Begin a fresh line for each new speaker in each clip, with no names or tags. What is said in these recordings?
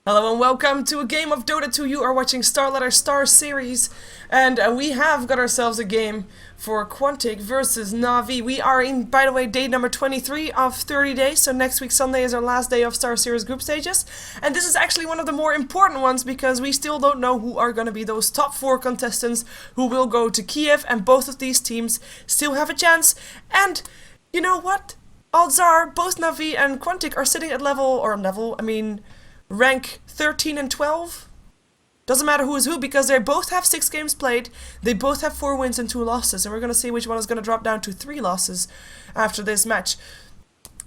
Hello and welcome to a game of Dota 2. You are watching StarSeries, and we have got ourselves a game for Quantic versus Na'Vi. We are in, by the way, day number 23 of 30 days, so next week Sunday is our last day of StarSeries group stages. And this is actually one of the more important ones because we still don't know who are going to be those top 4 contestants who will go to Kiev, and both of these teams still have a chance. And you know what? Odds are both Na'Vi and Quantic are sitting at rank 13 and 12. Doesn't matter who is who because they both have 6 games played, they both have 4 wins and 2 losses, and we're going to see which one is going to drop down to 3 losses after this match.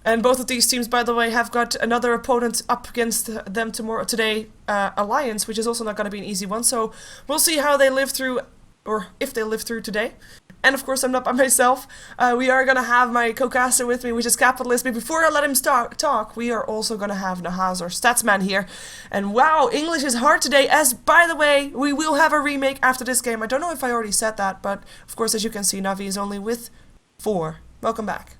And both of these teams, by the way, have got another opponent up against them today, Alliance, which is also not going to be an easy one, so we'll see how they live through, or if they live through today. And of course, I'm not by myself. We are going to have my co-caster with me, which is Capitalist. But before I let him talk, we are also going to have Nahaz, our statsman, here. And wow, English is hard today, as, by the way, we will have a remake after this game. I don't know if I already said that, but of course, as you can see, Navi is only with 4. Welcome back.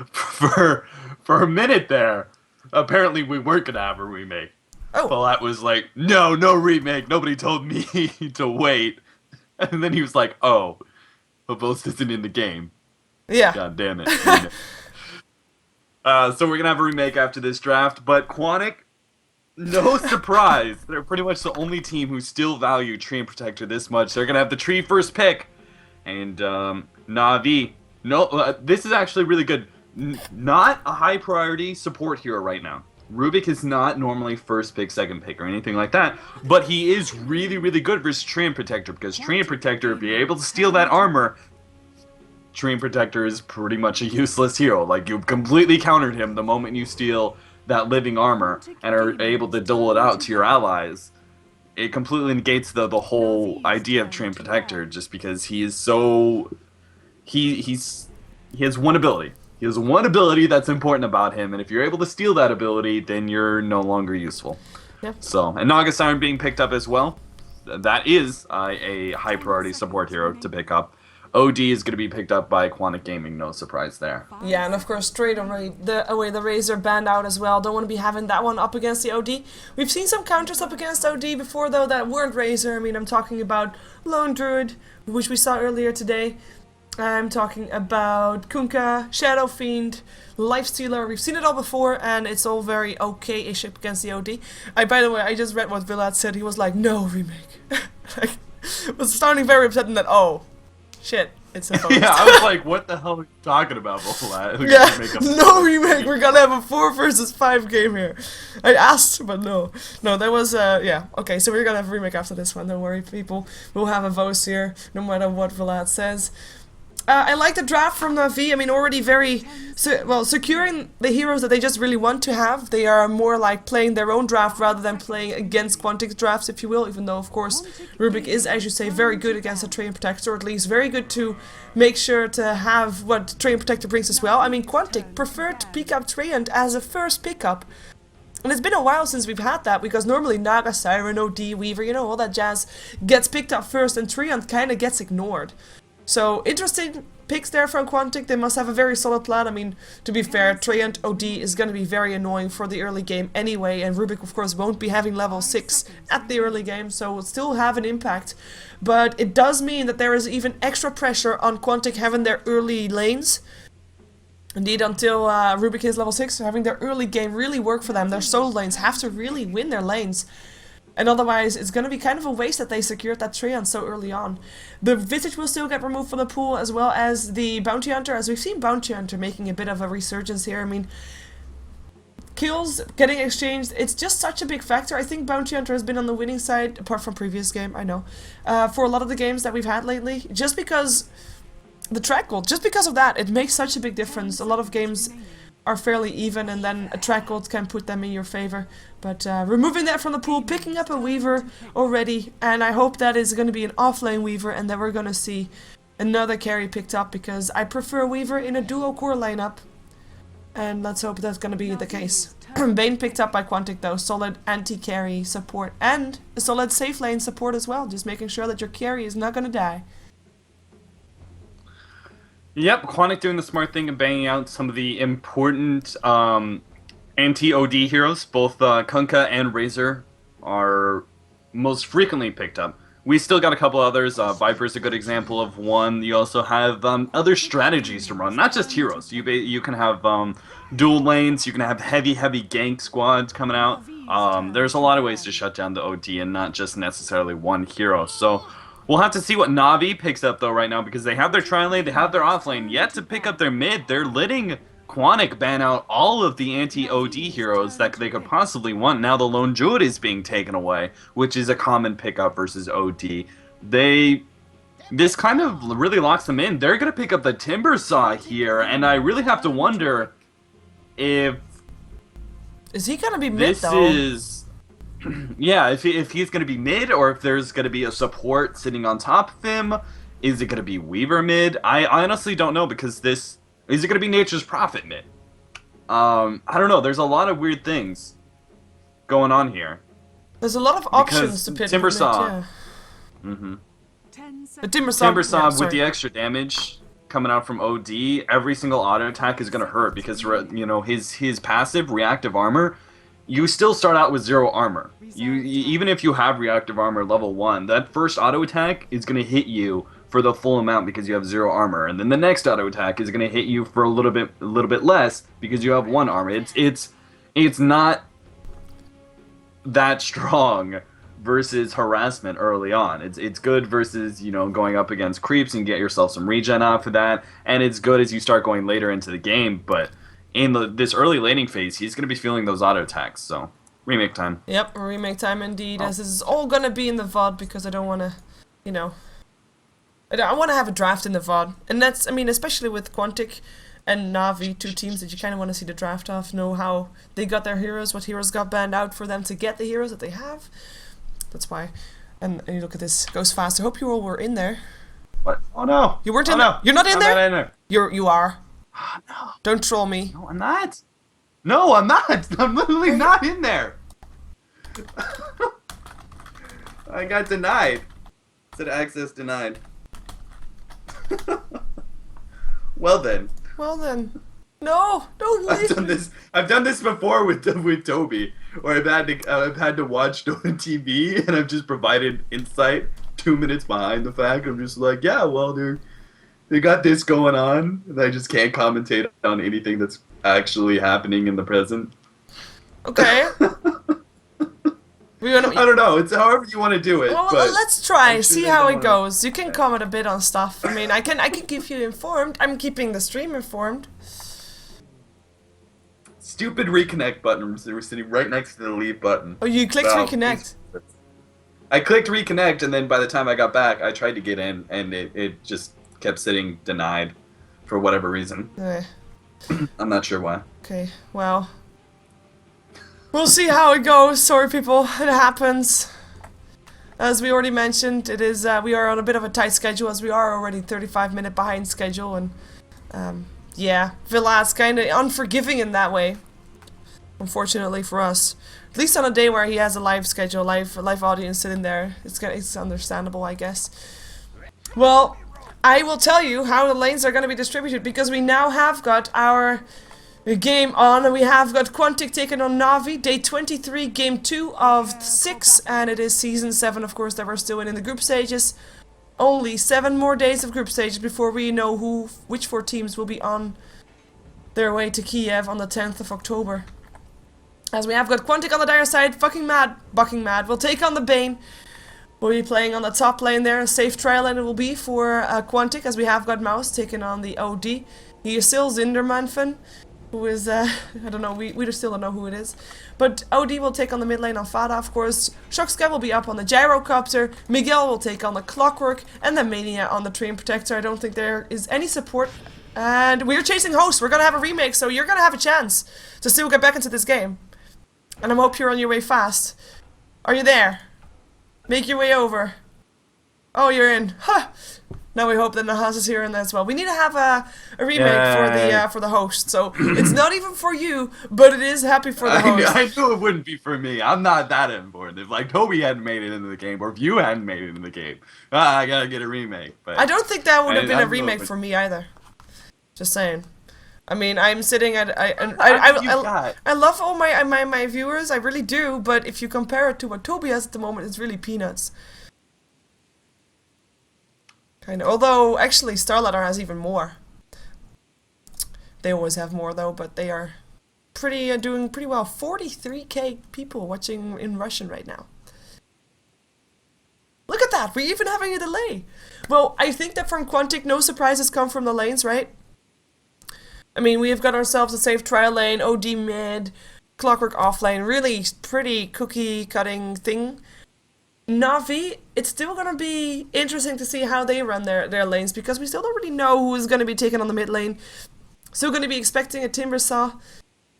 For a minute there, apparently we weren't going to have a remake.
Oh.
Palat was like, no remake. Nobody told me to wait. And then he was like, oh, but Boast isn't in the game.
Yeah.
God damn it. So we're going to have a remake after this draft. But Quantic, no surprise, they're pretty much the only team who still value Tree and Protector this much. They're going to have the Tree first pick. And Na'Vi, no, this is actually really good. Not a high priority support hero right now. Rubik is not normally first pick, second pick, or anything like that, but he is really, really good versus Tree and Protector, because Tree and Protector, if you're able to steal that armor, Tree and Protector is pretty much a useless hero. Like, you've completely countered him the moment you steal that living armor and are able to dole it out to your allies. It completely negates the whole idea of Tree and Protector, just because he is so... He has one ability. He has one ability that's important about him, and if you're able to steal that ability, then you're no longer useful.
Yeah.
So, and Naga Siren being picked up as well, that is a high priority support hero to pick up. OD is going to be picked up by Quantic Gaming, no surprise there.
Yeah, and of course, straight away the Razor banned out as well. Don't want to be having that one up against the OD. We've seen some counters up against OD before, though, that weren't Razor. I mean, I'm talking about Lone Druid, which we saw earlier today. I'm talking about Kunkka, Shadow Fiend, Lifestealer. We've seen it all before, and it's all very okay-ish against the OD. By the way, I just read what Vlad said. He was like, no remake. Like, was sounding very upset in that, oh, shit, it's a
Yeah, I was like, what the hell are you talking about, Vlad?
Yeah, no remake. We're gonna have a 4 versus 5 game here. I asked, but no. No, that was, yeah. Okay, so we're gonna have a remake after this one. Don't worry, people. We'll have a vote here, no matter what Vlad says. I like the draft from Na'Vi. I mean, already very, securing the heroes that they just really want to have. They are more like playing their own draft rather than playing against Quantic's drafts, if you will, even though, of course, Rubik is, as you say, very good against a Tree and Protector, or at least very good to make sure to have what Tree and Protector brings as well. I mean, Quantic preferred to pick up Treant as a first pickup. And it's been a while since we've had that, because normally Naga, Siren, OD, Weaver, you know, all that jazz gets picked up first, and Treant kind of gets ignored. So, interesting picks there from Quantic. They must have a very solid plan. I mean, to be fair, Treant OD is going to be very annoying for the early game anyway, and Rubik, of course, won't be having level 6 at the early game, so will still have an impact. But it does mean that there is even extra pressure on Quantic having their early lanes. Indeed, until Rubik is level 6, having their early game really work for them. Their solo lanes have to really win their lanes. And otherwise, it's going to be kind of a waste that they secured that Treant so early on. The Visage will still get removed from the pool, as well as the Bounty Hunter, as we've seen Bounty Hunter making a bit of a resurgence here. I mean, kills getting exchanged, it's just such a big factor. I think Bounty Hunter has been on the winning side, apart from previous game, I know, for a lot of the games that we've had lately. Just because the track gold, just because of that, it makes such a big difference. A lot of games are fairly even, and then a track gold can put them in your favor. But removing that from the pool, picking up a Weaver already, and I hope that is going to be an offlane Weaver, and then we're going to see another carry picked up, because I prefer Weaver in a duo core lineup, and let's hope that's going to be the case. Bane picked up by Quantic though, solid anti-carry support, and a solid safe lane support as well, just making sure that your carry is not going to die.
Yep, Quantic doing the smart thing and banging out some of the important Anti-OD heroes, both Kunkka and Razor, are most frequently picked up. We still got a couple others. Viper's a good example of one. You also have other strategies to run, not just heroes. You can have dual lanes. You can have heavy gank squads coming out. There's a lot of ways to shut down the OD and not just necessarily one hero. So we'll have to see what Navi picks up though right now because they have their tri lane, they have their off lane. Yet to pick up their mid, they're letting Quantic ban out all of the anti-OD heroes that they could possibly want. Now the Lone Druid is being taken away, which is a common pickup versus OD. This kind of really locks them in. They're going to pick up the Timber Saw here, and I really have to wonder if
Is he gonna be mid
this
though?
is... Yeah, if he's going to be mid, or if there's going to be a support sitting on top of him. Is it going to be Weaver mid? I honestly don't know, because this... Is it going to be Nature's Prophet mid? I don't know. There's a lot of weird things going on here.
There's a lot of options to pick
Timber
mid,
Saw.
yeah.
Mm-hmm.
But Timber Saw, yeah,
with the extra damage coming out from OD, every single auto attack is going to hurt because, you know, his passive reactive armor, you still start out with 0 armor. Even if you have reactive armor level 1, that first auto attack is going to hit you for the full amount because you have 0 armor, and then the next auto attack is going to hit you for a little bit less because you have 1 armor. It's not that strong versus harassment early on. It's good versus, you know, going up against creeps and get yourself some regen off of that, and it's good as you start going later into the game, but in this early laning phase, he's going to be feeling those auto attacks, so remake time.
Yep, remake time indeed, as this is all gonna be in the VOD because I don't want to, you know, I want to have a draft in the VOD, and that's, I mean, especially with Quantic and Navi, 2 teams that you kind of want to see the draft of, know how they got their heroes, what heroes got banned out for them to get the heroes that they have. That's why. And you look at this, goes fast. I hope you all were in there.
What? Oh no!
You weren't
oh,
in
no.
there? You're not in
I'm
there?
Not in there.
You are.
Oh, no.
Don't troll me.
No, I'm not. No, I'm not. I'm literally not in there. I got denied. It said access denied. Well then.
Well then. No, don't leave.
I've done this before with Toby, where I've had to watch Dota TV, and I've just provided insight 2 minutes behind the fact. I'm just like, yeah, well, dude, they got this going on, and I just can't commentate on anything that's actually happening in the present.
Okay.
I don't know. It's however you want to do it.
Well,
but
let's try. See how it
wanna...
goes. You can comment a bit on stuff. I mean, I can keep you informed. I'm keeping the stream informed.
Stupid reconnect button. They were sitting right next to the leave button.
Oh, you clicked reconnect.
I clicked reconnect, and then by the time I got back, I tried to get in, and it just kept sitting denied for whatever reason. I'm not sure why.
Okay, well, we'll see how it goes. Sorry, people, it happens. As we already mentioned, it is we are on a bit of a tight schedule, as we are already 35-minute behind schedule, and yeah, Villa's kind of unforgiving in that way. Unfortunately for us, at least on a day where he has a live schedule, live audience sitting there, it's understandable, I guess. Well, I will tell you how the lanes are going to be distributed, because we now have got our game on, and we have got Quantic taking on Navi, day 23, game 2 of 6, and it is season 7, of course, that we're still in the group stages. Only 7 more days of group stages before we know which 4 teams will be on their way to Kiev on the 10th of October. As we have got Quantic on the dire side, bucking mad, will take on the Bane. We'll be playing on the top lane there, a safe trial lane it will be for Quantic, as we have got Mouse taking on the OD. He is still Zindermanfen, who is, I don't know, we still don't know who it is. But OD will take on the mid lane on Fada, of course. Shocksky will be up on the Gyrocopter. Miguel will take on the Clockwork. And then Mania on the Train Protector. I don't think there is any support. And we're chasing hosts. We're going to have a remake, so you're going to have a chance to still get back into this game. And I hope you're on your way fast. Are you there? Make your way over. Oh, you're in. Huh. Now we hope that Nahas is here in as well. We need to have a remake for the host. So it's not even for you, but it is happy for the host.
I knew it wouldn't be for me. I'm not that important. If like Toby hadn't made it into the game, or if you hadn't made it into the game, I gotta get a remake. But
I don't think that would have been a remake for me either. Just saying. I mean, I'm sitting at
You've got.
I love all my viewers, I really do. But if you compare it to what Toby has at the moment, it's really peanuts. Kind of. Although actually, Starladder has even more. They always have more though, but they are pretty doing pretty well. 43k people watching in Russian right now. Look at that! We're even having a delay. Well, I think that from Quantic, no surprises come from the lanes, right? I mean, we have got ourselves a safe trial lane, OD mid, Clockwork off lane, really pretty cookie cutting thing. Navi, it's still gonna be interesting to see how they run their lanes because we still don't really know who is gonna be taken on the mid lane. Still gonna be expecting a Timbersaw,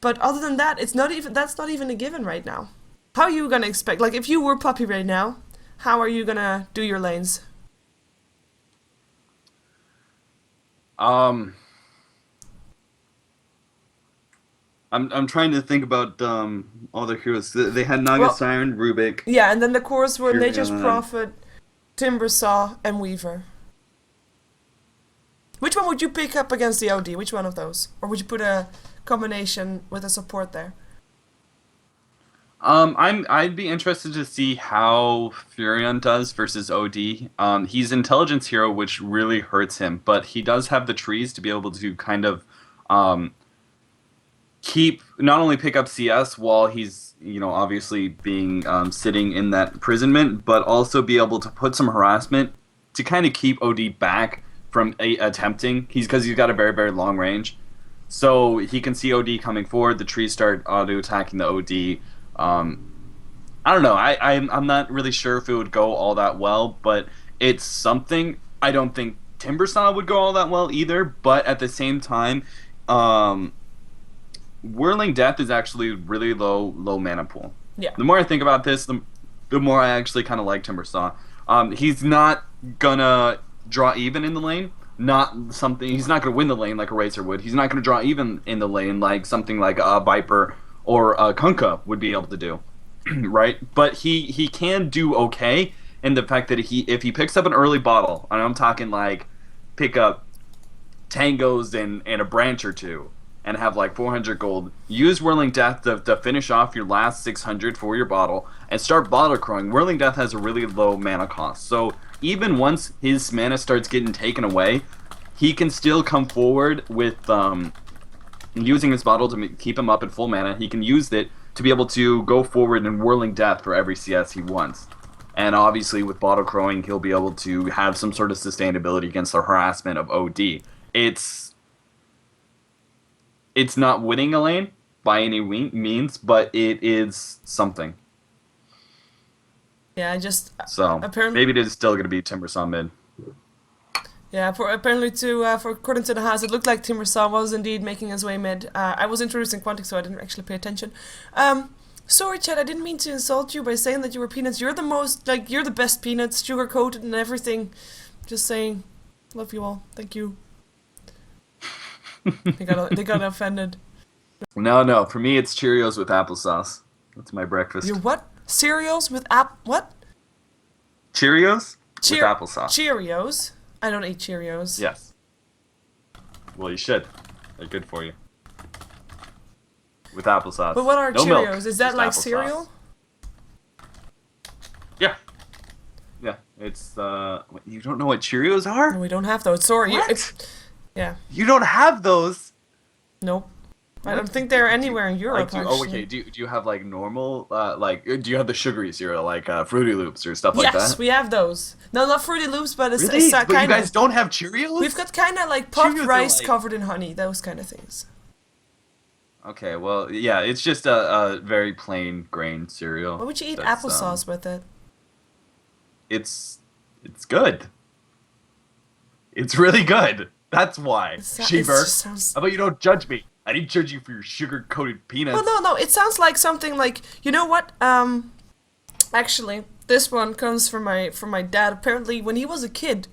but other than that, that's not even a given right now. How are you gonna expect? Like, if you were Puppy right now, how are you gonna do your lanes?
Um, I'm trying to think about all their heroes. They had Naga
Well,
Siren, Rubik,
yeah, and then the cores were Nature's
Furion.
Prophet, Timbersaw, and Weaver. Which one would you pick up against the OD? Which one of those? Or would you put a combination with a support there?
I'd be interested to see how Furion does versus OD. He's intelligence hero, which really hurts him, but he does have the trees to be able to kind of um keep not only pick up CS while he's obviously being sitting in that imprisonment, but also be able to put some harassment to kind of keep OD back from attempting. Because he's got a very very long range, so he can see OD coming forward. The trees start auto attacking the OD. I don't know. I'm not really sure if it would go all that well, but it's something. I don't think Timbersaw would go all that well either, but at the same time, um, Whirling Death is actually really low mana pool.
Yeah.
The more I think about this, the more I actually kind of like Timbersaw. He's not gonna draw even in the lane. He's not gonna win the lane like a Racer would. He's not gonna draw even in the lane like something like a Viper or a Kunkka would be able to do, right? But he can do okay in the fact that if he picks up an early bottle, and I'm talking like pick up tangos and a branch or two, and have like 400 gold. Use Whirling Death to finish off your last 600 for your bottle and start bottle crowing. Whirling Death has a really low mana cost. So even once his mana starts getting taken away, he can still come forward with using his bottle to keep him up at full mana. He can use it to be able to go forward and Whirling Death for every CS he wants. And obviously with bottle crowing, he'll be able to have some sort of sustainability against the harassment of OD. It's not winning a lane by any means, but it is something.
Yeah, I just
So
apparently
maybe it is still going to be Timbersaw mid.
yeah. For according to the house, it looked like Timbersaw was indeed making his way mid. I was introducing Quantic, so I didn't actually pay attention. Sorry, Chad, I didn't mean to insult you by saying that you were peanuts. You're you're the best peanuts, sugar coated and everything. Just saying, love you all. Thank you. They got offended.
No. For me, it's Cheerios with applesauce. That's my breakfast.
You're what? Cereals with what?
Cheerios with applesauce.
Cheerios. I don't eat Cheerios.
Yes. Well, you should. They're good for you. With applesauce.
But what are
no
Cheerios?
Milk,
Is that
just
like
applesauce.
cereal?
Yeah. Yeah. It's you don't know what Cheerios are?
No, we don't have those. Sorry.
What?
Yeah.
You don't have those?
Nope. I don't think they're anywhere in Europe.
Okay. Do you have like normal do you have the sugary cereal like Fruity Loops or stuff like that?
Yes, we have those. No, not Fruity Loops, but it's
Really?
kind
But you
of.
guys don't have Cheerios?
We've got kind of like puffed
Cheerios are
rice
like-
covered in honey, those kind of things.
Okay, well, yeah, it's just a very plain grain cereal.
Why would you eat
that's,
applesauce with it?
It's good. It's really good. That's why.
It
Sheever.
just sounds.
How about you don't judge me? I didn't judge you for your sugar-coated peanuts.
Well, no. It sounds like something like, you know what? Actually, this one comes from my dad. Apparently, when he was a kid,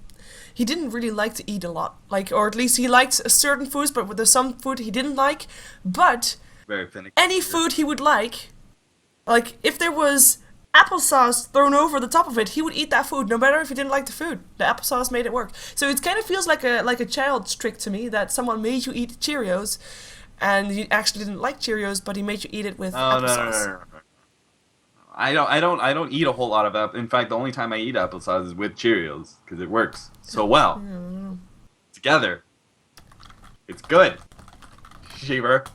he didn't really like to eat a lot. Like, or at least he liked certain foods, but there's some food he didn't like. But
Very finicky.
any food he would like if there was applesauce thrown over the top of it, he would eat that food no matter if he didn't like the food. The applesauce made it work. So it kind of feels like a child's trick to me that someone made you eat Cheerios, and you actually didn't like Cheerios, but he made you eat it with applesauce.
No. I don't eat a whole lot of apple. In fact, the only time I eat applesauce is with Cheerios because it works so well together. It's good. Shaver.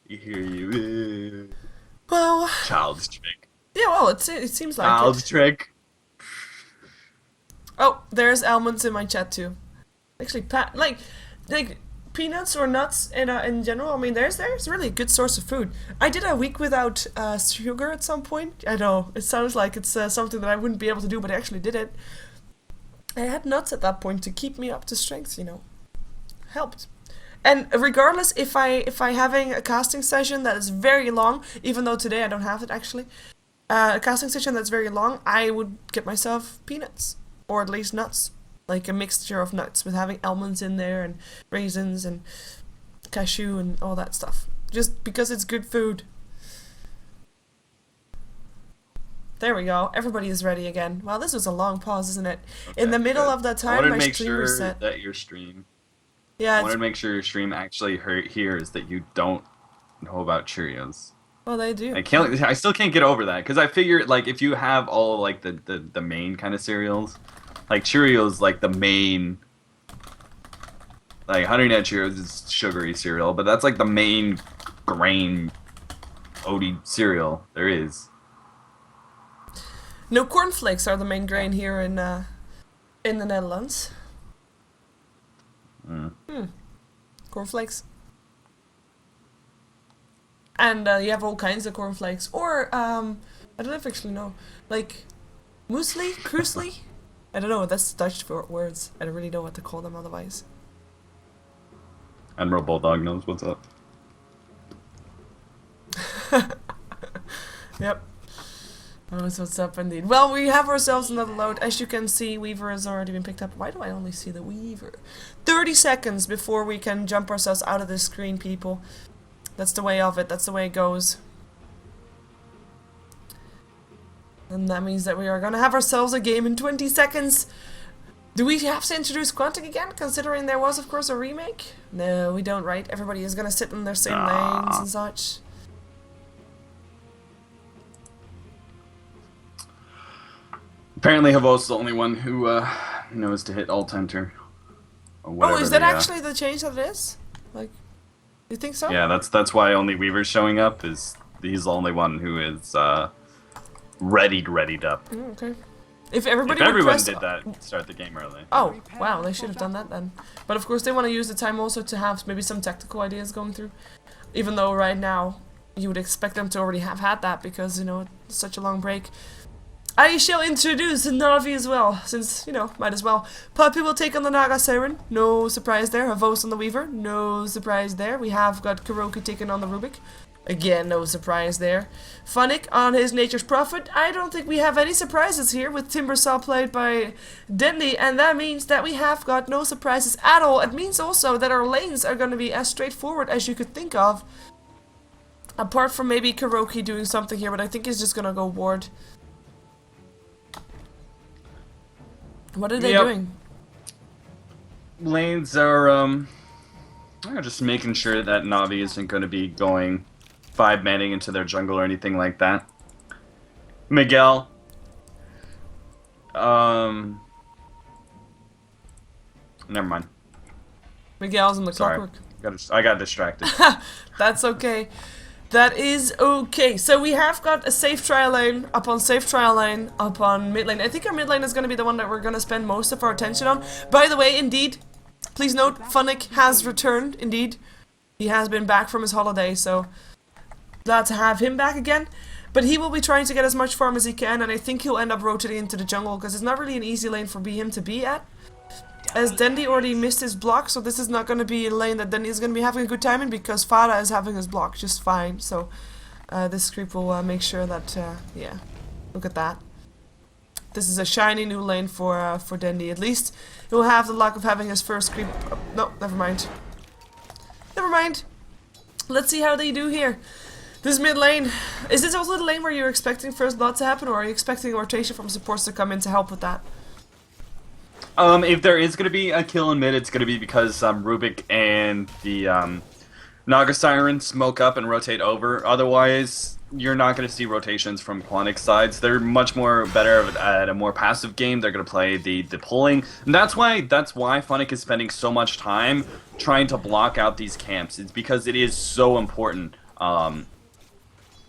You hear you.
Well,
Child's trick.
yeah. Well, it seems like
Child's
it.
trick.
Oh, there's almonds in my chat too. Actually, like peanuts or nuts in general. I mean, there's really a good source of food. I did a week without sugar at some point. I know it sounds like it's something that I wouldn't be able to do, but I actually did it. I had nuts at that point to keep me up to strength. Helped. And regardless, if I having a casting session that is very long, even though today I don't have it actually, a casting session that's very long, I would get myself peanuts or at least nuts. Like a mixture of nuts with having almonds in there and raisins and cashew and all that stuff. Just because it's good food. There we go. Everybody is ready again. Wow, this was a long pause, isn't it?
Okay,
in the middle
good.
of that
I
time,
wanted
my
to make
stream
sure
reset.
that your stream.
Yeah.
I wanted to make sure your stream actually hears that you don't know about Cheerios.
Well, they do.
I still can't get over that because I figure like if you have all like the main kind of cereals, like Cheerios, like the main, like Honey Nut Cheerios is sugary cereal, but that's like the main grain oaty cereal there is.
No, cornflakes are the main grain here in the Netherlands. Cornflakes. And you have all kinds of cornflakes. Or, I don't actually know. Like, muesli? Kruisli? I don't know, that's Dutch for words. I don't really know what to call them otherwise.
Admiral Bulldog knows what's up.
Yep. Knows what's up indeed. Well, we have ourselves another load. As you can see, Weaver has already been picked up. Why do I only see the Weaver? 30 seconds before we can jump ourselves out of this screen, people. That's the way of it. That's the way it goes. And that means that we are going to have ourselves a game in 20 seconds. Do we have to introduce Quantic again, considering there was, of course, a remake? No, we don't, right? Everybody is going to sit in their same lanes and such.
Apparently, Havos is the only one who knows to hit alt enter.
Oh, is that actually the change that it is? Like, you think so?
Yeah, that's why only Weaver's showing up. Is he's the only one who is readied up.
Okay. If everybody
if
would
everyone
press...
did that, start the game early.
Oh, wow, they should have done that then. But of course they want to use the time also to have maybe some tactical ideas going through. Even though right now you would expect them to already have had that because, it's such a long break. I shall introduce Navi as well, since, might as well. Puppy will take on the Naga Siren, no surprise there. Havos on the Weaver, no surprise there. We have got Kuroki taking on the Rubik. Again, no surprise there. Funnick on his Nature's Prophet. I don't think we have any surprises here with Timbersaw played by Denley, and that means that we have got no surprises at all. It means also that our lanes are going to be as straightforward as you could think of. Apart from maybe Kuroki doing something here, but I think he's just going to go ward. What are they doing?
Lanes are just making sure that Navi isn't going to be going 5-manning into their jungle or anything like that. Miguel. Never mind.
Miguel's in the
Sorry.
clockwork.
I got distracted.
That's okay. That is okay. So we have got a safe trial lane upon safe trial lane upon mid lane. I think our mid lane is going to be the one that we're going to spend most of our attention on. By the way, indeed, please note, Funnick has returned, indeed. He has been back from his holiday, so glad to have him back again. But he will be trying to get as much farm as he can, and I think he'll end up rotating into the jungle, because it's not really an easy lane for him to be at. As Dendy already missed his block, so this is not going to be a lane that Dendy is going to be having a good time in, because Farah is having his block just fine. So this creep will make sure that, yeah, look at that. This is a shiny new lane for Dendy. At least he'll have the luck of having his first creep. No, never mind. Never mind. Let's see how they do here. This mid lane, is this also the lane where you're expecting first blood to happen, or are you expecting a rotation from supports to come in to help with that?
If there is going to be a kill in mid, it's going to be because Rubik and the Naga Siren smoke up and rotate over. Otherwise, you're not going to see rotations from Quantic sides. They're much more better at a more passive game. They're going to play the pulling, and that's why Quantic is spending so much time trying to block out these camps. It's because it is so important.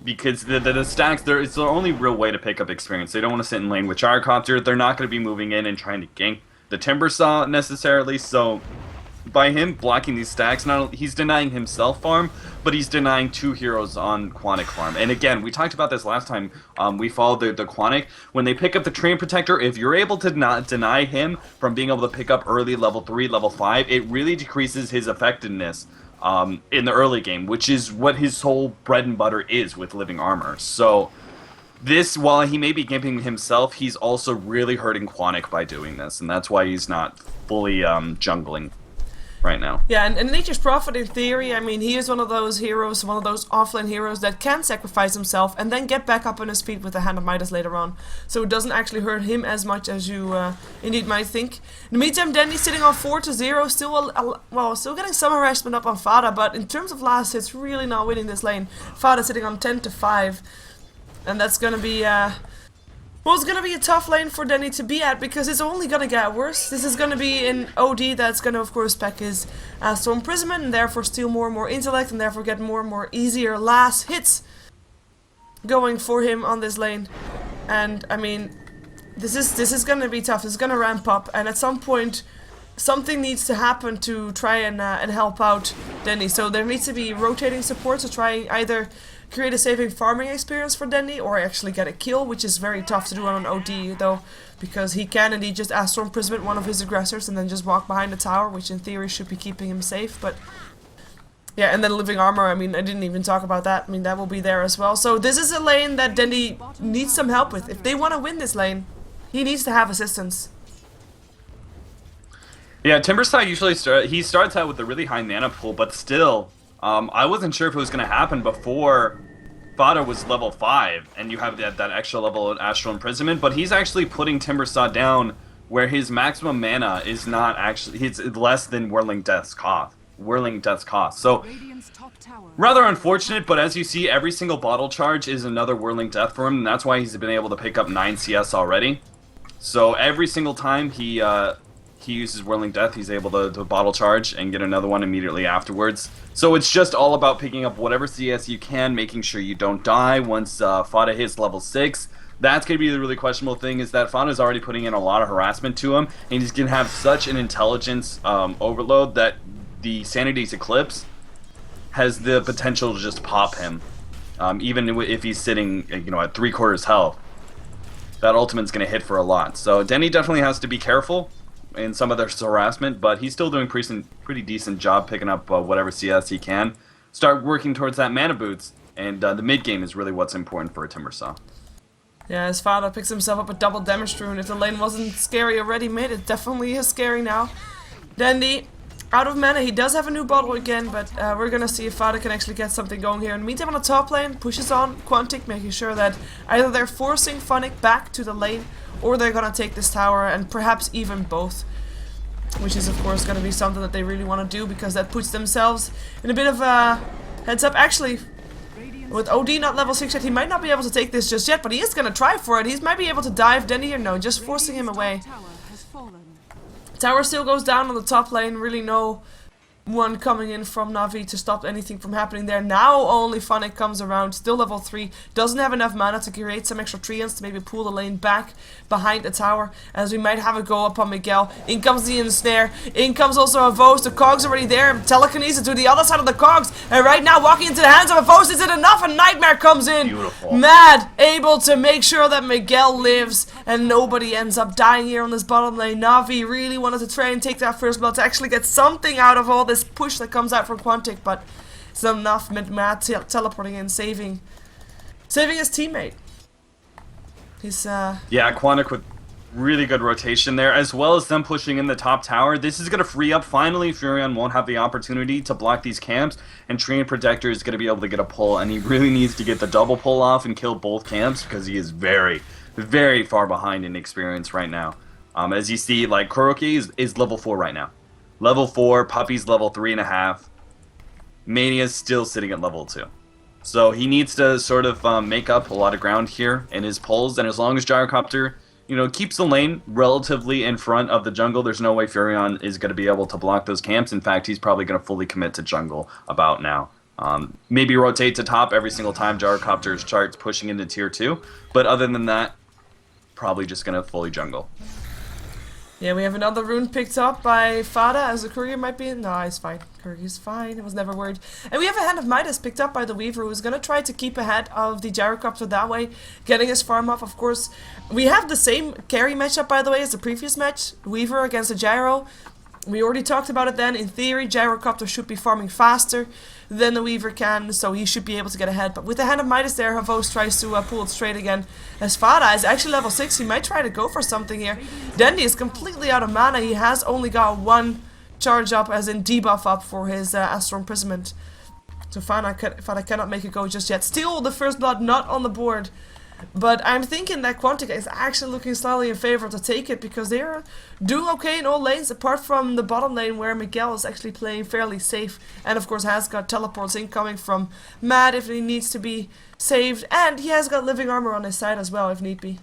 Because the stacks, it's the only real way to pick up experience. They don't want to sit in lane with Gyrocopter. They're not going to be moving in and trying to gank the Timbersaw necessarily. So by him blocking these stacks, he's denying himself farm, but he's denying 2 heroes on Quantic farm. And again, we talked about this last time we followed the Quantic. When they pick up the Train Protector, if you're able to not deny him from being able to pick up early level 3, level 5, it really decreases his effectiveness in the early game, which is what his whole bread and butter is with Living Armor. So this, while he may be gimping himself, he's also really hurting Quantic by doing this, and that's why he's not fully jungling right now.
Yeah, and Nature's Prophet, in theory, I mean, he is one of those heroes, one of those offlane heroes that can sacrifice himself and then get back up on his feet with the Hand of Midas later on. So it doesn't actually hurt him as much as you indeed might think. In the meantime, Denny sitting on 4-0, still getting some harassment up on Fada, but in terms of last hits, really not winning this lane. Fada sitting on 10-5, and that's gonna be well, it's going to be a tough lane for Denny to be at, because it's only going to get worse. This is going to be an OD that's going to, of course, spec his Storm Imprisonment, and therefore steal more and more intellect, and therefore get more and more easier last hits going for him on this lane. And, I mean, this is going to be tough. It's going to ramp up, and at some point, something needs to happen to try and help out Denny. So there needs to be rotating support to try either create a saving farming experience for Denny, or actually get a kill, which is very tough to do on an OD though, because he can indeed just Storm Imprisonment one of his aggressors and then just walk behind the tower, which in theory should be keeping him safe. But yeah, and then Living Armor, I mean, I didn't even talk about that. I mean, that will be there as well. So this is a lane that Denny needs some help with. If they want to win this lane, he needs to have assistance.
Yeah, Timbersaw usually starts out with a really high mana pool, but still, I wasn't sure if it was going to happen before Fada was level 5, and you have that extra level of Astral Imprisonment, but he's actually putting Timbersaw down where his maximum mana is not actually, it's less than Whirling Death's cost. So, rather unfortunate, but as you see, every single bottle charge is another Whirling Death for him, and that's why he's been able to pick up 9 CS already. So every single time he uses Whirling Death, he's able to bottle charge and get another one immediately afterwards. So it's just all about picking up whatever CS you can, making sure you don't die once Fada hits level 6. That's going to be the really questionable thing, is that Fada's already putting in a lot of harassment to him, and he's going to have such an intelligence overload that the Sanity's Eclipse has the potential to just pop him, even if he's sitting, at 3/4 health. That ultimate's going to hit for a lot. So Denny definitely has to be careful in some of their harassment, but he's still doing pretty decent job picking up whatever CS he can. Start working towards that mana boots, and the mid game is really what's important for a Timbersaw.
Yeah, his Fada picks himself up a double damage rune. If the lane wasn't scary already mid, it definitely is scary now. Dendy, out of mana, he does have a new bottle again, but we're gonna see if Fada can actually get something going here. In the meantime, on the top lane, pushes on Quantic, making sure that either they're forcing Funnick back to the lane, or they're gonna take this tower, and perhaps even both. Which is, of course, gonna be something that they really want to do, because that puts themselves in a bit of a heads up. Actually, with OD not level 6 yet, he might not be able to take this just yet, but he is gonna try for it. He might be able to dive Denny, or no, just forcing him away. Tower still goes down on the top lane, really no one coming in from Na'Vi to stop anything from happening there. Now only Funnick comes around, still level 3, doesn't have enough mana to create some extra treants to maybe pull the lane back behind the tower, as we might have a go upon Miguel. In comes the ensnare, in comes also a Vos, the Cogs already there, telekinesis to the other side of the Cogs, and right now walking into the hands of a Vos, is it enough? A Nightmare comes in!
Beautiful.
Mad, able to make sure that Miguel lives, and nobody ends up dying here on this bottom lane. Na'Vi really wanted to try and take that first blood to actually get something out of all this push that comes out from Quantic, but it's not enough. Mad teleporting in, saving his teammate. He's
yeah, Quantic Really good rotation there, as well as them pushing in the top tower. This is going to free up. Finally, Furion won't have the opportunity to block these camps, and Treant Protector is going to be able to get a pull, and he really needs to get the double pull off and kill both camps because he is very, very far behind in experience right now. As you see, like, Kuroki is level 4 right now. Level 4, Puppy's level 3.5. Mania's still sitting at level 2. So he needs to sort of make up a lot of ground here in his pulls, and as long as Gyrocopter, you know, keeps the lane relatively in front of the jungle, there's no way Furion is going to be able to block those camps. In fact, he's probably going to fully commit to jungle about now. Maybe rotate to top every single time Gyrocopter starts pushing into tier 2, but other than that, probably just going to fully jungle.
Yeah, we have another rune picked up by Fada, as the courier might be. No, he's fine. Courier's fine. I was never worried. And we have a Hand of Midas picked up by the Weaver, who's going to try to keep ahead of the Gyrocopter that way, getting his farm off, of course. We have the same carry matchup, by the way, as the previous match. Weaver against the Gyro. We already talked about it then. In theory, Gyrocopter should be farming faster than the Weaver can, so he should be able to get ahead. But with the Hand of Midas there, Havos tries to pull it straight again. As Fada is actually level 6, he might try to go for something here. Dendi is completely out of mana. He has only got one charge up, as in debuff up for his Astral Imprisonment. So Fada cannot make it go just yet. Still, the first blood not on the board. But I'm thinking that Quantic is actually looking slightly in favor to take it, because they're doing okay in all lanes, apart from the bottom lane where Miguel is actually playing fairly safe, and of course has got teleports incoming from Mad if he needs to be saved, and he has got living armor on his side as well if need be.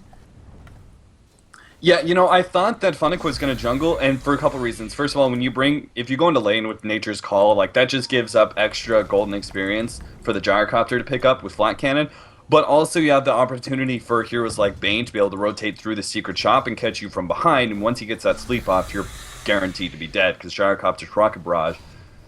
Yeah, you know, I thought that Funnick was going to jungle, and for a couple reasons. First of all, if you go into lane with Nature's Call, like, that just gives up extra golden experience for the Gyrocopter to pick up with Flat Cannon. But also you have the opportunity for heroes like Bane to be able to rotate through the secret shop and catch you from behind, and once he gets that sleep off, you're guaranteed to be dead, because Gyrocopter's Rocket Barrage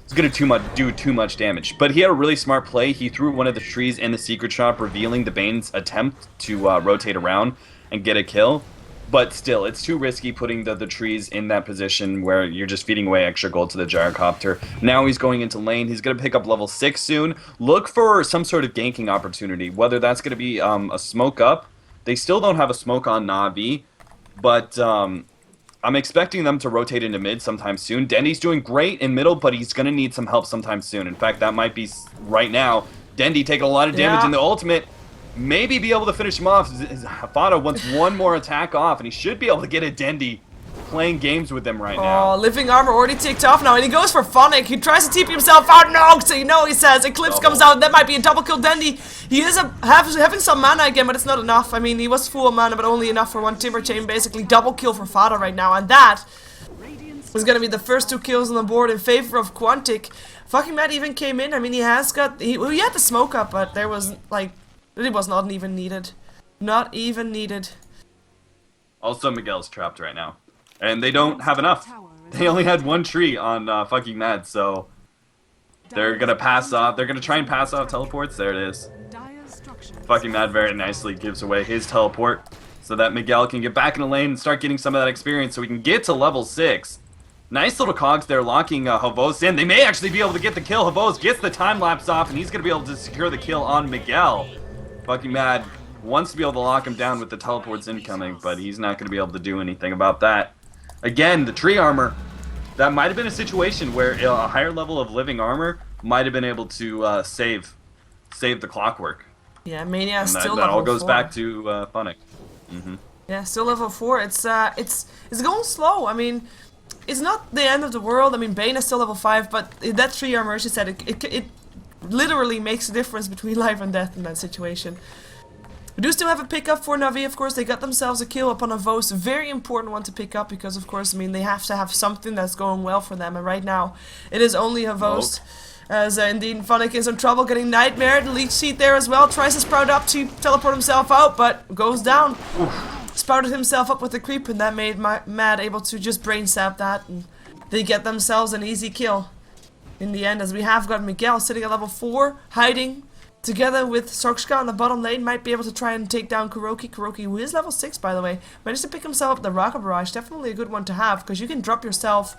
is going to do too much damage. But he had a really smart play. He threw one of the trees in the secret shop, revealing the Bane's attempt to rotate around and get a kill. But still, it's too risky putting the trees in that position where you're just feeding away extra gold to the Gyrocopter. Now he's going into lane. He's going to pick up level 6 soon. Look for some sort of ganking opportunity, whether that's going to be a smoke up. They still don't have a smoke on Na'Vi, but I'm expecting them to rotate into mid sometime soon. Dendi's doing great in middle, but he's going to need some help sometime soon. In fact, that might be right now. Dendi taking a lot of damage in the ultimate. Maybe be able to finish him off. Fada wants one more attack off, and he should be able to get a Dendi playing games with them right now.
Oh, living armor already ticked off now, and he goes for Funnick. He tries to TP himself out. No, so you know he says. Eclipse comes out. That might be a double kill Dendi. He is having some mana again, but it's not enough. I mean, he was full of mana, but only enough for one Timber Chain. Basically, double kill for Fada right now, and that is going to be the first 2 kills on the board in favor of Quantic. Fucking Matt even came in. I mean, he had the smoke up, but there was, like, it was not even needed. Not even needed.
Also, Miguel's trapped right now. And they don't have enough. They only had one tree on fucking Mad, so they're gonna pass off. They're gonna try and pass off teleports. There it is. Fucking Mad very nicely gives away his teleport so that Miguel can get back in the lane and start getting some of that experience so we can get to level 6. Nice little cogs there, locking Havos in. They may actually be able to get the kill. Havos gets the time lapse off, and he's gonna be able to secure the kill on Miguel. Fucking Mad wants to be able to lock him down with the teleports incoming, but he's not going to be able to do anything about that. Again, the tree armor. That might have been a situation where a higher level of living armor might have been able to save the clockwork.
Yeah, Mania is still level 4.
That all goes back to Funnick.
Yeah, still level 4. It's going slow. I mean, it's not the end of the world. I mean, Bane is still level 5, but that tree armor, as you said, it literally makes a difference between life and death in that situation. We do still have a pickup for Na'Vi, of course. They got themselves a kill upon a Vos, a very important one to pick up, because of course, I mean, they have to have something that's going well for them, and right now it is only a Vos. As indeed Funnick is in trouble, getting Nightmare. The Leech Seed there as well, tries to sprout up to teleport himself out, but goes down. Sprouted himself up with a creep, and that made Mad able to just brain sap that, and they get themselves an easy kill in the end, as we have got Miguel sitting at level 4, hiding together with Sorkska on the bottom lane. Might be able to try and take down Kuroki. Kuroki, who is level 6 by the way, managed to pick himself up the Rocket Barrage. Definitely a good one to have, because you can drop yourself,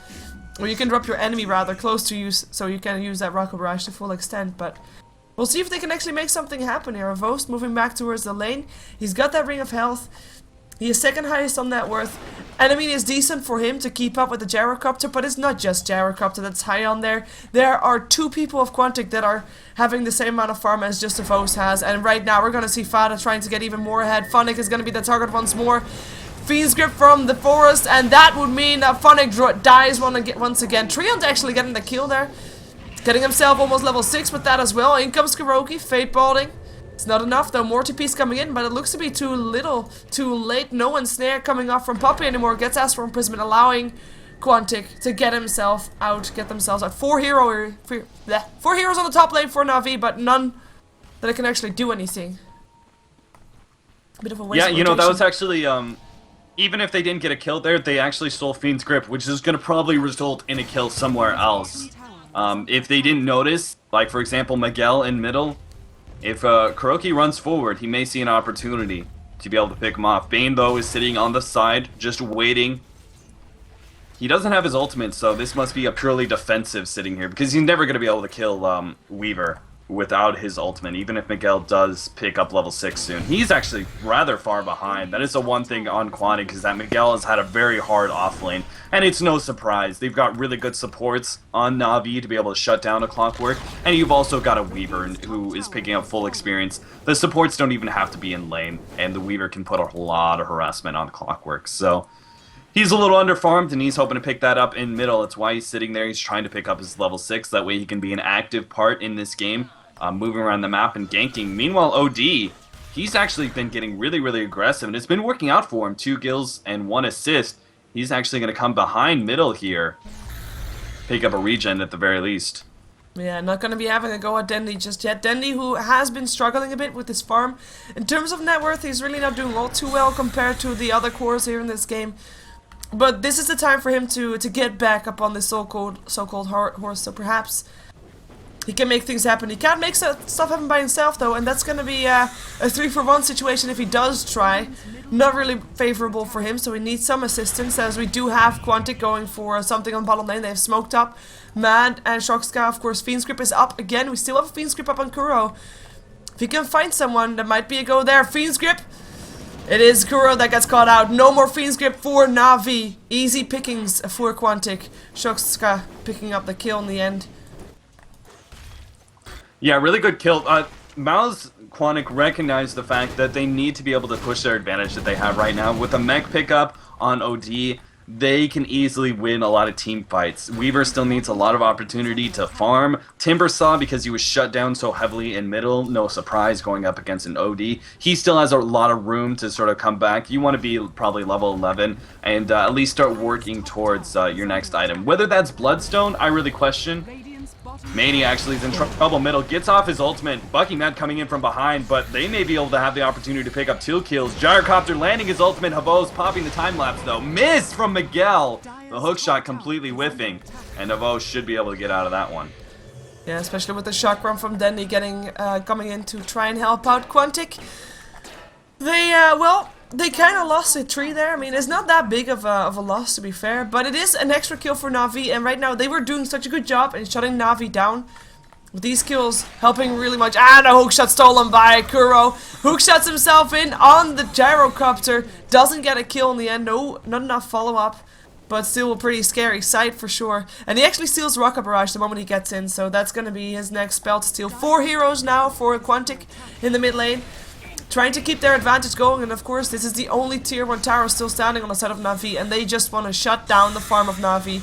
or you can drop your enemy rather, close to you, so you can use that Rocket Barrage to full extent. But we'll see if they can actually make something happen here. Vost moving back towards the lane. He's got that Ring of Health. He is second highest on net worth. And I mean, it's decent for him to keep up with the gyrocopter, but it's not just gyrocopter that's high on there. There are 2 people of Quantic that are having the same amount of farm as just Vos has. And right now, we're going to see Fada trying to get even more ahead. Funnick is going to be the target once more. Fiend's Grip from the forest, and that would mean that Funnick dies once again. Treant actually getting the kill there. Getting himself almost level 6 with that as well. In comes Kuroki, Fate Balding. It's not enough though, more TPs coming in, but it looks to be too little, too late. No one snare coming off from Puppey anymore. Gets asked for imprisonment, allowing Quantic to get himself out, get themselves out. 4 heroes on the top lane for Na'Vi, but none that can actually do anything. Bit of a waste.
Yeah,
of
you know, that
rotation.
was actually, even if they didn't get a kill there, they actually stole Fiend's Grip, which is going to probably result in a kill somewhere else. If they didn't notice, like for example Miguel in middle, if Kuroki runs forward, he may see an opportunity to be able to pick him off. Bane, though, is sitting on the side, just waiting. He doesn't have his ultimate, so this must be a purely defensive sitting here, because he's never going to be able to kill Weaver without his ultimate, even if Miguel does pick up level 6 soon. He's actually rather far behind. That is the one thing on Quantic, is that Miguel has had a very hard offlane, and it's no surprise. They've got really good supports on Na'Vi to be able to shut down a Clockwork, and you've also got a Weaver who is picking up full experience. The supports don't even have to be in lane, and the Weaver can put a lot of harassment on Clockwork, so he's a little underfarmed, and he's hoping to pick that up in middle. That's why he's sitting there. He's trying to pick up his level 6. That way he can be an active part in this game, moving around the map and ganking. Meanwhile, OD, he's actually been getting really, really aggressive, and it's been working out for him. 2 kills and 1 assist. He's actually going to come behind middle here. Pick up a regen at the very least.
Yeah, not going to be having a go at Dendi just yet. Dendi, who has been struggling a bit with his farm. In terms of net worth, he's really not doing all too well compared to the other cores here in this game. But this is the time for him to get back up on this so-called horse, so perhaps he can make things happen. He can't make stuff happen by himself though, and that's going to be a 3-for-1 situation if he does try. Not really favorable for him, so we need some assistance, as we do have Quantic going for something on bottom lane. They have smoked up Mad and Shockska. Of course, Fiend's Grip is up again. We still have a Fiend's Grip up on Kuro. If he can find someone, that might be a go there. Fiend's Grip! It is Kuro that gets caught out. No more Fiend's Grip for Na'Vi. Easy pickings for Quantic. Shockska picking up the kill in the end.
Yeah, really good kill. Mao's Quantic recognized the fact that they need to be able to push their advantage that they have right now. With a mech pickup on OD, they can easily win a lot of team fights. Weaver still needs a lot of opportunity to farm. Timber saw, because he was shut down so heavily in middle, no surprise going up against an OD. He still has a lot of room to sort of come back. You want to be probably level 11 and at least start working towards your next item. Whether that's Bloodstone, I really question. Mani actually is in trouble middle, gets off his ultimate. Bucky Mad coming in from behind, but they may be able to have the opportunity to pick up 2 kills. Gyrocopter landing his ultimate, Havos popping the time-lapse though. Miss from Miguel! The hook shot completely whiffing, and Havos should be able to get out of that one.
Yeah, especially with the shock run from Dendi coming in to try and help out Quantic. They kind of lost a 3 there. I mean, it's not that big of a loss, to be fair, but it is an extra kill for Na'Vi, and right now they were doing such a good job in shutting Na'Vi down. With these kills helping really much. And a hookshot stolen by Kuro. Hookshots himself in on the gyrocopter. Doesn't get a kill in the end. No, not enough follow-up, but still a pretty scary sight for sure. And he actually steals Rocket Barrage the moment he gets in, so that's going to be his next spell to steal. 4 heroes now for Quantic in the mid lane, trying to keep their advantage going, and of course this is the only tier 1 tower still standing on the side of Na'Vi, and they just want to shut down the farm of Na'Vi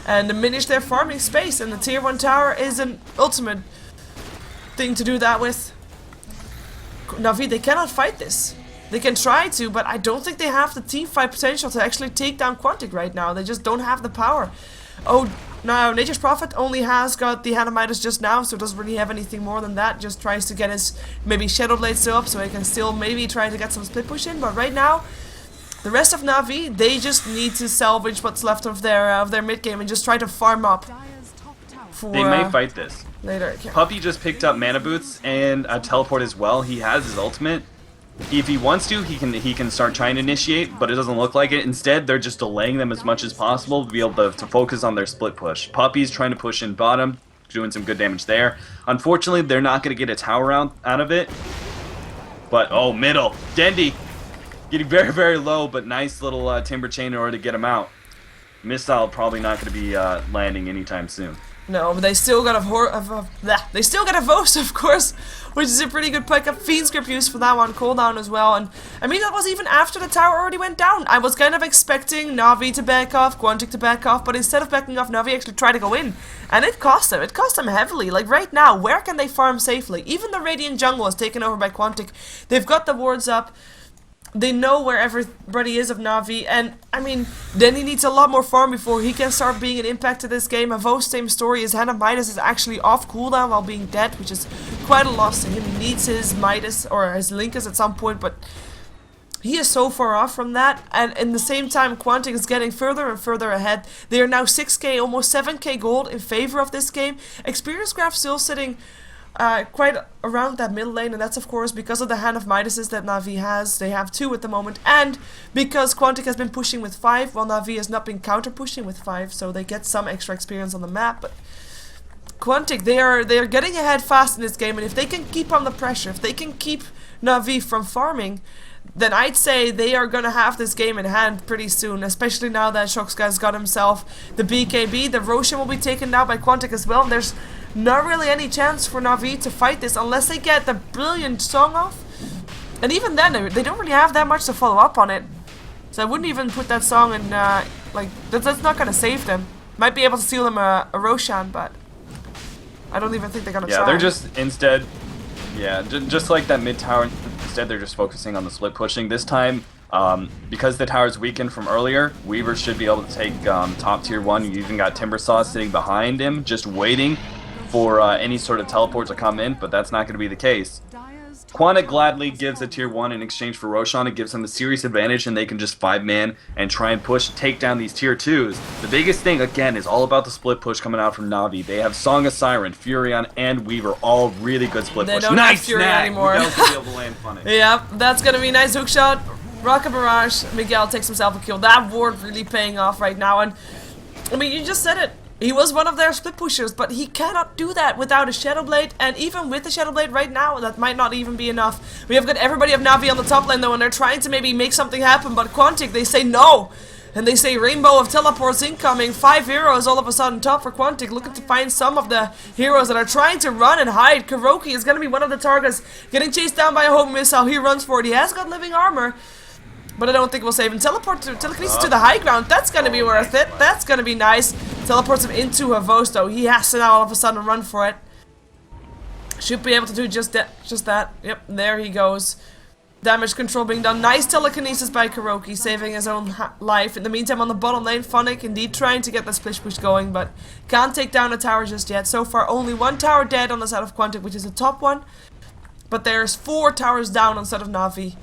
and diminish their farming space, and the tier 1 tower is an ultimate thing to do that with. Na'Vi, they cannot fight this. They can try to, but I don't think they have the team fight potential to actually take down Quantic right now. They just don't have the power. Oh, no, Nature's Prophet only has got the Hand of Midas just now, so doesn't really have anything more than that. Just tries to get his maybe Shadow Blade still up, so he can still maybe try to get some split push in. But right now, the rest of Na'Vi, they just need to salvage what's left of their mid game and just try to farm up.
They may fight this.
Later. Yeah.
Puppey just picked up mana boots and a teleport as well. He has his ultimate. If he wants to, he can start trying to initiate, but it doesn't look like it. Instead, they're just delaying them as much as possible to be able to focus on their split push. Puppey's trying to push in bottom, doing some good damage there. Unfortunately, they're not going to get a tower out of it. But, oh, middle. Dendi getting very, very low, but nice little timber chain in order to get him out. Missile probably not going to be landing anytime soon.
No, but they still got they still got a Vost, of course, which is a pretty good pickup. Fiend Script used for that one, cooldown as well, and I mean that was even after the tower already went down. I was kind of expecting Na'Vi to back off, Quantic to back off, but instead of backing off, Na'Vi actually tried to go in, and it cost them. It cost them heavily. Like right now, where can they farm safely? Even the Radiant jungle is taken over by Quantic. They've got the wards up. They know where everybody is of Na'Vi, and I mean, then he needs a lot more farm before he can start being an impact to this game. Avo's same story. His Hand of Midas is actually off cooldown while being dead, which is quite a loss to him. He needs his Midas or his Linkus at some point, but he is so far off from that. And in the same time, Quantic is getting further and further ahead. They are now 6k, almost 7k gold in favor of this game. Experience Graph still sitting quite around that middle lane, and that's of course because of the Hand of Midases that Na'Vi has. They have 2 at the moment, and because Quantic has been pushing with 5, while Na'Vi has not been counter pushing with 5, so they get some extra experience on the map. But Quantic, they are getting ahead fast in this game, and if they can keep on the pressure, if they can keep Na'Vi from farming, then I'd say they are gonna have this game in hand pretty soon, especially now that Shoxga's got himself the BKB. The Roshan will be taken now by Quantic as well, and there's not really any chance for Na'Vi to fight this unless they get the brilliant song off. And even then, they don't really have that much to follow up on it. So I wouldn't even put that song in, like, that's not gonna save them. Might be able to steal them a Roshan, but I don't even think they're gonna try.
Yeah, they're just, instead, yeah, just like that mid tower, instead they're just focusing on the split pushing. This time, because the tower's weakened from earlier, Weaver should be able to take top tier 1. You even got Timbersaw sitting behind him, just waiting for any sort of teleport to come in, but that's not going to be the case. Quantic gladly gives a tier 1 in exchange for Roshan. It gives them a serious advantage, and they can just 5-man and try and take down these tier 2s. The biggest thing, again, is all about the split push coming out from Na'Vi. They have Song of Siren, Furion, and Weaver, all really good split push.
Don't
nice
have Furion
snag!
anymore.
Miguel's gonna be able to land funny.
Yeah, that's gonna be a nice hook shot. Rocket Barrage, Miguel takes himself a kill. That ward really paying off right now, and I mean, you just said it. He was one of their split pushers, but he cannot do that without a Shadow Blade, and even with the Shadow Blade right now, that might not even be enough. We have got everybody of Na'Vi on the top lane though, and they're trying to maybe make something happen, but Quantic, they say no! And they say Rainbow of Teleports incoming, 5 heroes all of a sudden top for Quantic, looking to find some of the heroes that are trying to run and hide. Kuroki is going to be one of the targets, getting chased down by a home missile. He runs for it, he has got living armor, but I don't think we'll save him. Telekinesis to the high ground, that's going to be worth it. That's going to be nice. Teleports him into a Vost though. He has to now all of a sudden run for it. Should be able to do just that. Yep, there he goes. Damage control being done. Nice telekinesis by Kuroki, saving his own life. In the meantime, on the bottom lane, Phonic indeed trying to get the splish push going, but can't take down a tower just yet. So far, only 1 tower dead on the side of Quantic, which is the top one. But there's 4 towers down on the side of Na'Vi.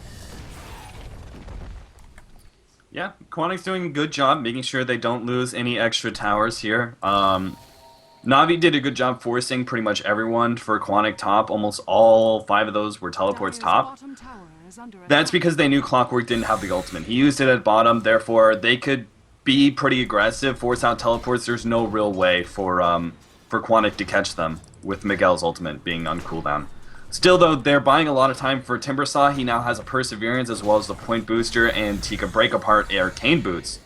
Yeah, Quantic's doing a good job making sure they don't lose any extra towers here. Na'Vi did a good job forcing pretty much everyone for Quantic top. Almost all 5 of those were teleports top. That's because they knew Clockwork didn't have the ultimate. He used it at bottom, therefore they could be pretty aggressive, force out teleports. There's no real way for Quantic to catch them with Miguel's ultimate being on cooldown. Still though, they're buying a lot of time for Timbersaw. He now has a Perseverance as well as the Point Booster, and he can break apart Arcane Boots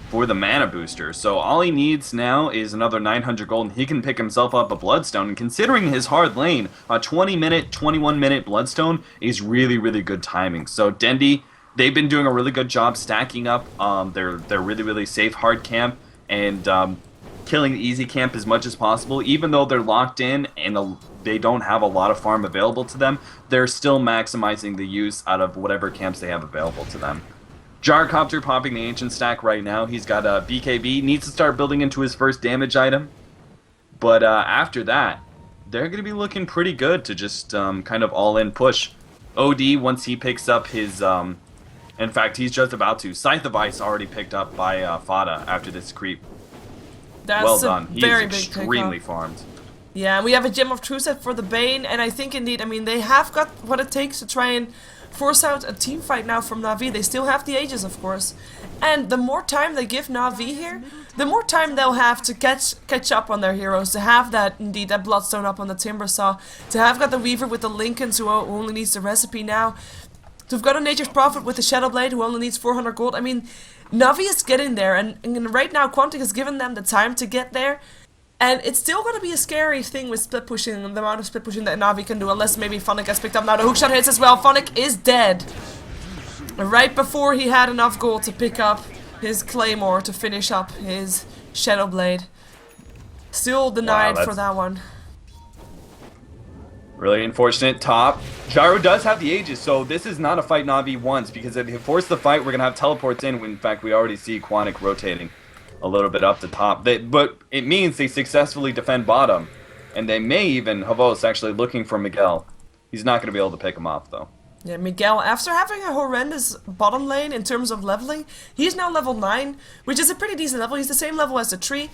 for the mana booster. So all he needs now is another 900 gold, and he can pick himself up a Bloodstone. And considering his hard lane, a 20-minute, 21-minute Bloodstone is really, really good timing. So Dendi, they've been doing a really good job stacking up their really, really safe hard camp and killing the easy camp as much as possible. Even though they're locked in and they don't have a lot of farm available to them, they're still maximizing the use out of whatever camps they have available to them. Gyrocopter popping the Ancient stack right now. He's got a BKB, needs to start building into his first damage item. But after that, they're going to be looking pretty good to just kind of all-in push. OD, once he picks up his... in fact, he's just about to. Scythe of Ice already picked up by Fada after this creep.
That's
well done. He is
big
extremely farmed.
Yeah, and we have a Gem of True set for the Bane, and I think indeed, I mean, they have got what it takes to try and force out a team fight now from Na'Vi. They still have the Aegis, of course. And the more time they give Na'Vi here, the more time they'll have to catch up on their heroes, to have that, indeed, that Bloodstone up on the Timbersaw, to have got the Weaver with the Lincolns who only needs the recipe now. So we've got a Nature's Prophet with the Shadow Blade who only needs 400 gold. I mean, Navi is getting there, and right now Quantic has given them the time to get there. And it's still going to be a scary thing with split pushing and the amount of split pushing that Navi can do, unless maybe Funnick gets picked up. Now the hookshot hits as well. Funnick is dead. Right before he had enough gold to pick up his Claymore to finish up his Shadow Blade. Still denied for that one.
Really unfortunate. Top. Gyro does have the Aegis, so this is not a fight Navi wants, because if he forces the fight, we're going to have teleports in. In fact, we already see Quantic rotating a little bit up the top. But it means they successfully defend bottom, and they may even, Havos actually looking for Miguel. He's not going to be able to pick him off, though.
Yeah, Miguel, after having a horrendous bottom lane in terms of leveling, he's now level 9, which is a pretty decent level. He's the same level as the tree.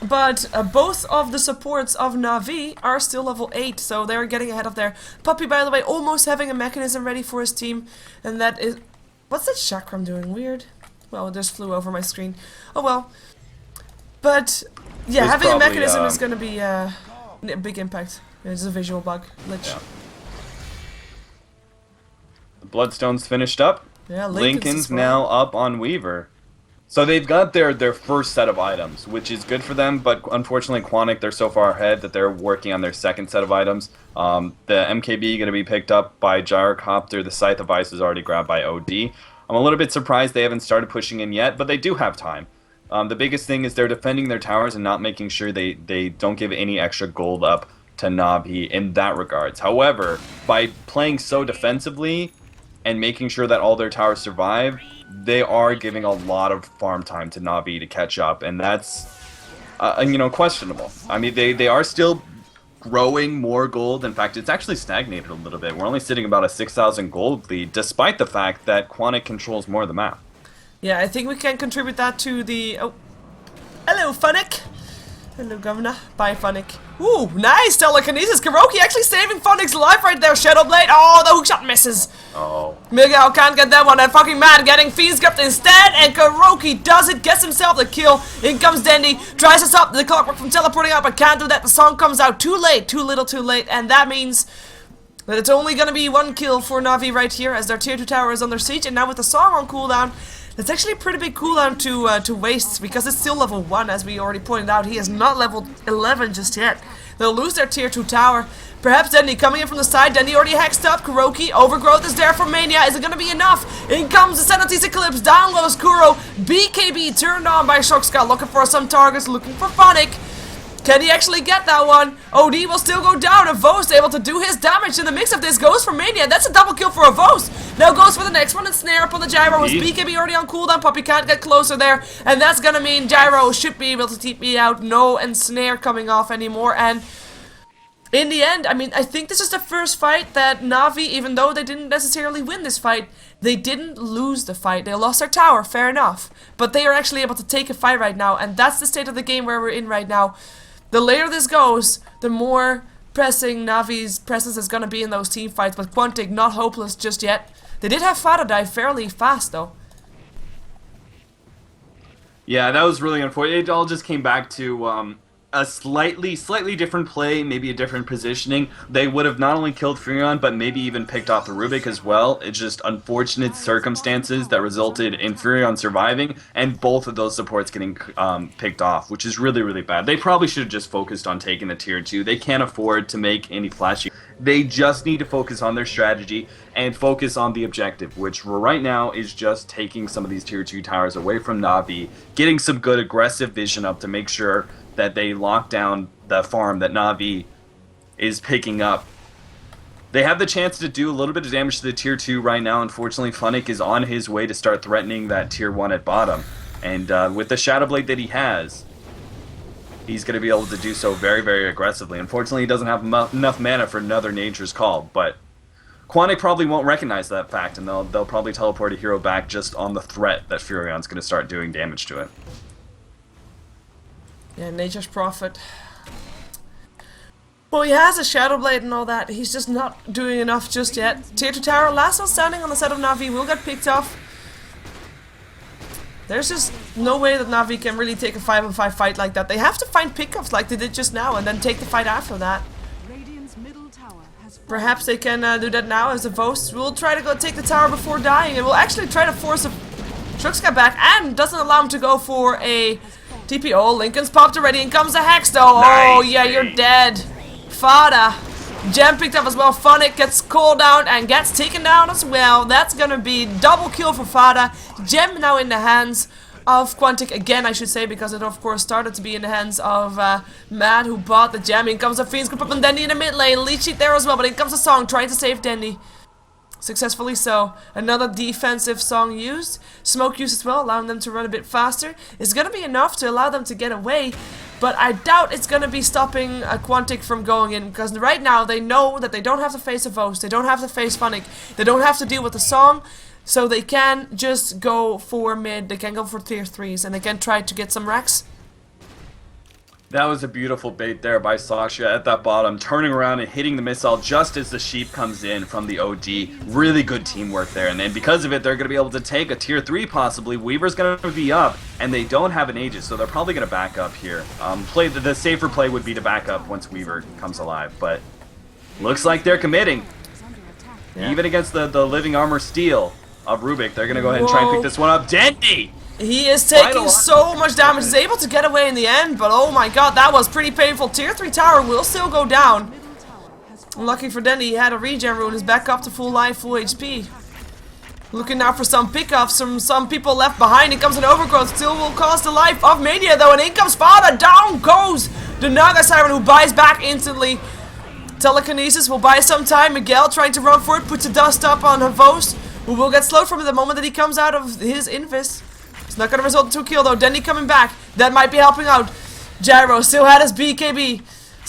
But both of the supports of Na'Vi are still level 8, so they're getting ahead of their Puppy, by the way, almost having a mechanism ready for his team. And that is... What's that chakram doing? Weird. Well, it just flew over my screen. Oh well. But, yeah, having a mechanism is going to be a big impact. It's a visual bug. Glitch. Yeah.
The Bloodstone's finished up.
Yeah,
Lincoln's now up on Weaver. So they've got their first set of items, which is good for them, but unfortunately Quantic, they're so far ahead that they're working on their second set of items. The MKB going to be picked up by Gyrocopter, the Scythe of Ice is already grabbed by OD. I'm a little bit surprised they haven't started pushing in yet, but they do have time. The biggest thing is they're defending their towers and not making sure they don't give any extra gold up to Navi in that regards. However, by playing so defensively and making sure that all their towers survive, they are giving a lot of farm time to Navi to catch up, and that's, questionable. I mean, they are still growing more gold. In fact, it's actually stagnated a little bit. We're only sitting about a 6,000 gold lead, despite the fact that Quantic controls more of the map.
Yeah, I think we can contribute that to the... Oh, hello, Funnick. Hello, Governor. Bye, Funnick. Ooh, nice telekinesis. Kuroki actually saving Funnick's life right there. Shadow Blade. Oh, the hookshot misses.
Oh.
Miguel can't get that one. That fucking man getting Fiends Gripped instead. And Kuroki does it. Gets himself the kill. In comes Dendy. Tries to stop the clockwork from teleporting out, but can't do that. The song comes out too late. Too little, too late. And that means that it's only going to be one kill for Navi right here as their tier 2 tower is under siege. And now with the song on cooldown, it's actually a pretty big cooldown to waste, because it's still level 1, as we already pointed out. He is not level 11 just yet. They'll lose their tier 2 tower. Perhaps Dendy coming in from the side. Dendy already hexed up. Kuroki, Overgrowth is there for Mania. Is it going to be enough? In comes the Sanity's Eclipse. Down goes Kuro. BKB turned on by Shockscott, looking for some targets, looking for Funnick. Can he actually get that one? OD will still go down, and Vos able to do his damage in the mix of this. Goes for Mania. That's a double kill for a Vos. Now goes for the next one, and Snare up on the Gyro. With BKB already on cooldown, Puppy can't get closer there. And that's gonna mean Gyro should be able to TP out. No, and Snare coming off anymore. And in the end, I mean, I think this is the first fight that Navi, even though they didn't necessarily win this fight, they didn't lose the fight. They lost their tower, fair enough. But they are actually able to take a fight right now, and that's the state of the game where we're in right now. The later this goes, the more pressing Navi's presence is going to be in those team fights, but Quantic not hopeless just yet. They did have Fada die fairly fast, though.
Yeah, that was really unfortunate. It all just came back to a slightly different play, maybe a different positioning. They would have not only killed Furion, but maybe even picked off the Rubik as well. It's just unfortunate circumstances that resulted in Furion surviving, and both of those supports getting picked off, which is really, really bad. They probably should have just focused on taking the tier 2. They can't afford to make any flashy. They just need to focus on their strategy and focus on the objective, which right now is just taking some of these tier 2 towers away from Navi, getting some good aggressive vision up to make sure that they lock down the farm that Navi is picking up. They have the chance to do a little bit of damage to the tier 2 right now. Unfortunately, Funnick is on his way to start threatening that tier 1 at bottom. And with the Shadow Blade that he has, he's going to be able to do so very, very aggressively. Unfortunately, he doesn't have enough mana for another Nature's Call, but Quantic probably won't recognize that fact, and they'll probably teleport a hero back just on the threat that Furion's going to start doing damage to it.
Yeah, Nature's Prophet. Well, he has a Shadow Blade and all that. He's just not doing enough just yet. Tier 2 tower, last one standing on the side of Navi, will get picked off. There's just no way that Navi can really take a 5-on-5 fight like that. They have to find pickups like they did just now and then take the fight after that. Perhaps they can do that now as the Vost will try to go take the tower before dying, and will actually try to force a Truxka back and doesn't allow him to go for a TPO. Lincoln's popped already, and comes the Hex though.
Nice,
Oh yeah, you're dead. Fada. Gem picked up as well. Funnick gets called down and gets taken down as well. That's gonna be double kill for Fada. Gem now in the hands of Quantic again, I should say, because it of course started to be in the hands of Mad, who bought the gem. In comes a Fiend's Grip up on Dendy in the mid lane. Lead sheet there as well, but in comes a Song trying to save Dendy. Successfully so. Another defensive Song used. Smoke use as well, allowing them to run a bit faster. It's gonna be enough to allow them to get away, but I doubt it's gonna be stopping Quantic from going in, because right now they know that they don't have to face a Vost, they don't have to face Funnick, they don't have to deal with the Song. So they can just go for mid, they can go for tier 3s, and they can try to get some racks.
That was a beautiful bait there by Sasha at that bottom, turning around and hitting the missile just as the sheep comes in from the OD. Really good teamwork there, and then because of it, they're going to be able to take a tier 3 possibly. Weaver's going to be up, and they don't have an Aegis, so they're probably going to back up here. The safer play would be to back up once Weaver comes alive, but looks like they're committing. Yeah. Even against the living armor steel of Rubik, they're going to go ahead and try and pick this one up. Dendy!
He is taking so much damage. He's able to get away in the end, but oh my god, that was pretty painful. Tier 3 tower will still go down. Lucky for Dendy, he had a regen rune. He's back up to full life, full HP. Looking now for some pickoffs from some people left behind. In comes an Overgrowth, still will cost the life of Mania though, and in comes Fada. Down goes the Naga Siren, who buys back instantly. Telekinesis will buy some time. Miguel trying to run for it, puts the dust up on Havos, who will get slowed from it the moment that he comes out of his Invis. It's not going to result in 2 kills though. Dendy coming back. That might be helping out. Gyro still had his BKB.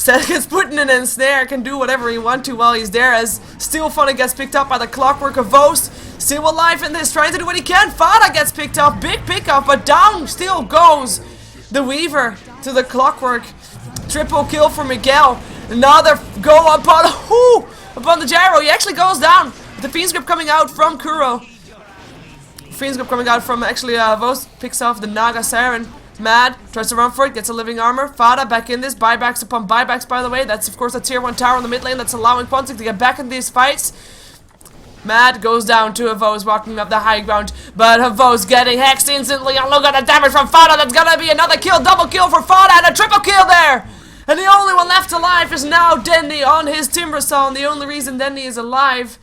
Gets put in an ensnare. Can do whatever he wants to while he's there, as Steel Funny gets picked up by the Clockwork of Vost. Still alive in this, trying to do what he can. Fada gets picked up. Big pickup, but down still goes the Weaver to the Clockwork. Triple kill for Miguel. Another go upon the Gyro. He actually goes down. The Fiend's Grip coming out from Kuro. Fiend's Grip coming out from actually Vost picks off the Naga Siren. Mad tries to run for it, gets a living armor. Fada back in this, buybacks upon buybacks by the way. That's of course a tier 1 tower in the mid lane that's allowing Quantic to get back in these fights. Mad goes down to Havos walking up the high ground, but Havos getting hexed instantly, and look at the damage from Fada. That's gonna be another kill, double kill for Fada, and a triple kill there! And the only one left alive is now Dendy on his Timbersaw, and the only reason Dendy is alive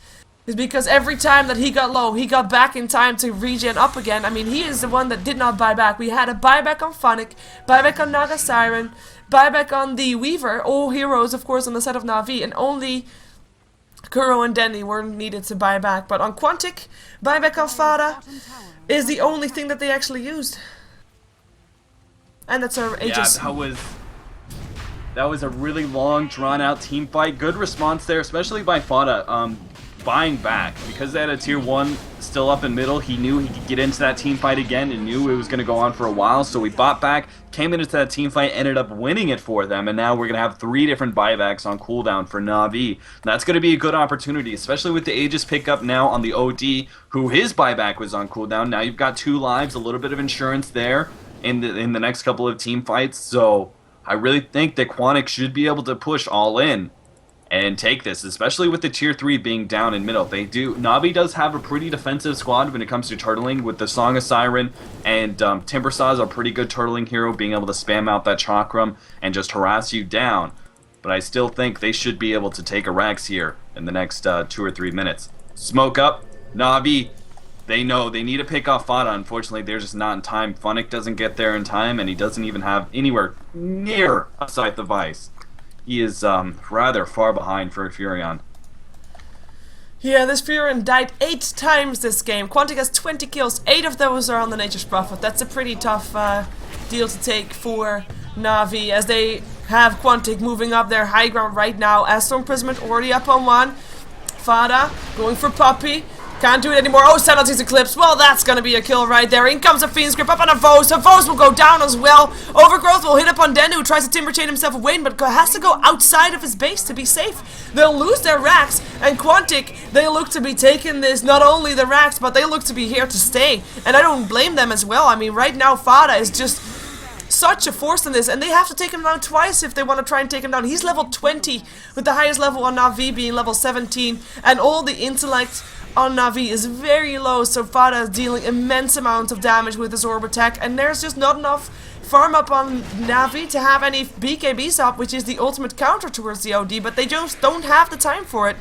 is because every time that he got low, he got back in time to regen up again. I mean, he is the one that did not buy back. We had a buyback on Funnick, buyback on Naga Siren, buyback on the Weaver, all heroes of course on the side of Na'Vi, and only Kuro and Dendy were needed to buy back. But on Quantic, buyback on Fada is the only thing that they actually used. And that's our Aegis.
Yeah, that was a really long, drawn-out team fight. Good response there, especially by Fada. Buying back, because they had a tier 1 still up in middle. He knew he could get into that team fight again and knew it was going to go on for a while, so he bought back, came into that team fight, ended up winning it for them, and now we're going to have 3 different buybacks on cooldown for Na'Vi. That's going to be a good opportunity, especially with the Aegis pickup now on the OD, who his buyback was on cooldown. Now you've got 2 lives, a little bit of insurance there in the next couple of team fights, so I really think that Quantic should be able to push all in and take this, especially with the tier 3 being down in middle. Na'Vi does have a pretty defensive squad when it comes to turtling, with the Song of Siren, and Timbersaw is a pretty good turtling hero, being able to spam out that Chakram and just harass you down. But I still think they should be able to take a Rax here in the next 2 or 3 minutes. Smoke up, Na'Vi. They know they need to pick off Fada. Unfortunately, they're just not in time. Funnick doesn't get there in time, and he doesn't even have anywhere near a Scythe of Ice. He is rather far behind for Furion.
Yeah, this Furion died 8 times this game. Quantic has 20 kills, 8 of those are on the Nature's Prophet. That's a pretty tough deal to take for Na'Vi, as they have Quantic moving up their high ground right now. Storm Prism already up on 1. Fada going for Puppy. Can't do it anymore. Oh, Sanity's Eclipse. Well, that's going to be a kill right there. In comes a Fiend's Grip up on a Vos. Vos will go down as well. Overgrowth will hit up on Den, who tries to Timber Chain himself away, but has to go outside of his base to be safe. They'll lose their racks, and Quantic, they look to be taking this, not only the racks, but they look to be here to stay. And I don't blame them as well. I mean, right now, Fada is just such a force in this, and they have to take him down twice if they want to try and take him down. He's level 20, with the highest level on Na'Vi being level 17, and all the intellect on Na'Vi is very low, so Fada is dealing immense amounts of damage with his orb attack, and there's just not enough farm up on Na'Vi to have any BKBs up, which is the ultimate counter towards the OD, but they just don't have the time for it.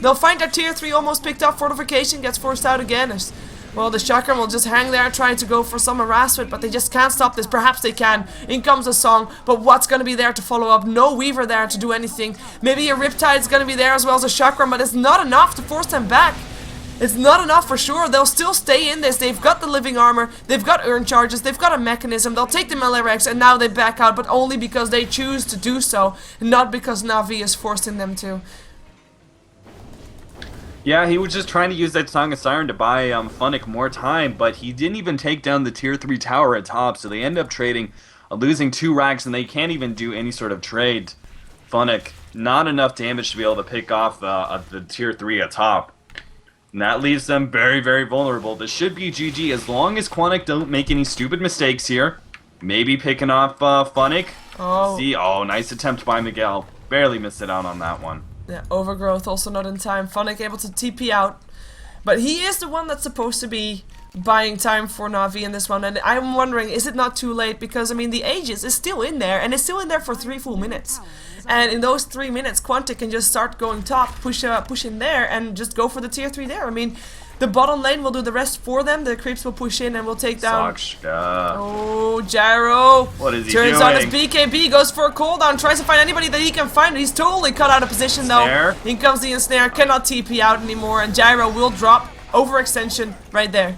They'll find their tier 3 almost picked up, fortification gets forced out again, as well, the Chakram will just hang there trying to go for some harassment, but they just can't stop this. Perhaps they can. In comes a song, but what's going to be there to follow up? No Weaver there to do anything. Maybe a Riptide's going to be there as well as a Chakram, but it's not enough to force them back. It's not enough for sure. They'll still stay in this. They've got the living armor, they've got earn charges, they've got a mechanism. They'll take the melee Rex, and now they back out, but only because they choose to do so, not because Na'Vi is forcing them to.
Yeah, he was just trying to use that Song of Siren to buy Funnick more time, but he didn't even take down the tier 3 tower at top, so they end up trading, losing 2 racks, and they can't even do any sort of trade. Funnick, not enough damage to be able to pick off the tier 3 at top. And that leaves them very, very vulnerable. This should be GG as long as Quantic don't make any stupid mistakes here. Maybe picking off Funnick.
Oh.
See, oh, nice attempt by Miguel. Barely missed it out on that one.
Yeah, Overgrowth also not in time. Funnick able to TP out. But he is the one that's supposed to be buying time for Na'Vi in this one. And I'm wondering, is it not too late? Because, I mean, the Aegis is still in there. And it's still in there for 3 full minutes. And in those 3 minutes, Quantic can just start going top, push in there, and just go for the tier 3 there. I mean, the bottom lane will do the rest for them. The creeps will push in and will take down... Oh, Gyro.
What is he
Turns
doing?
on his BKB, goes for a cooldown, tries to find anybody that he can find. He's totally cut out of position though.
Snare.
In comes the ensnare, cannot TP out anymore, and Gyro will drop overextension right there.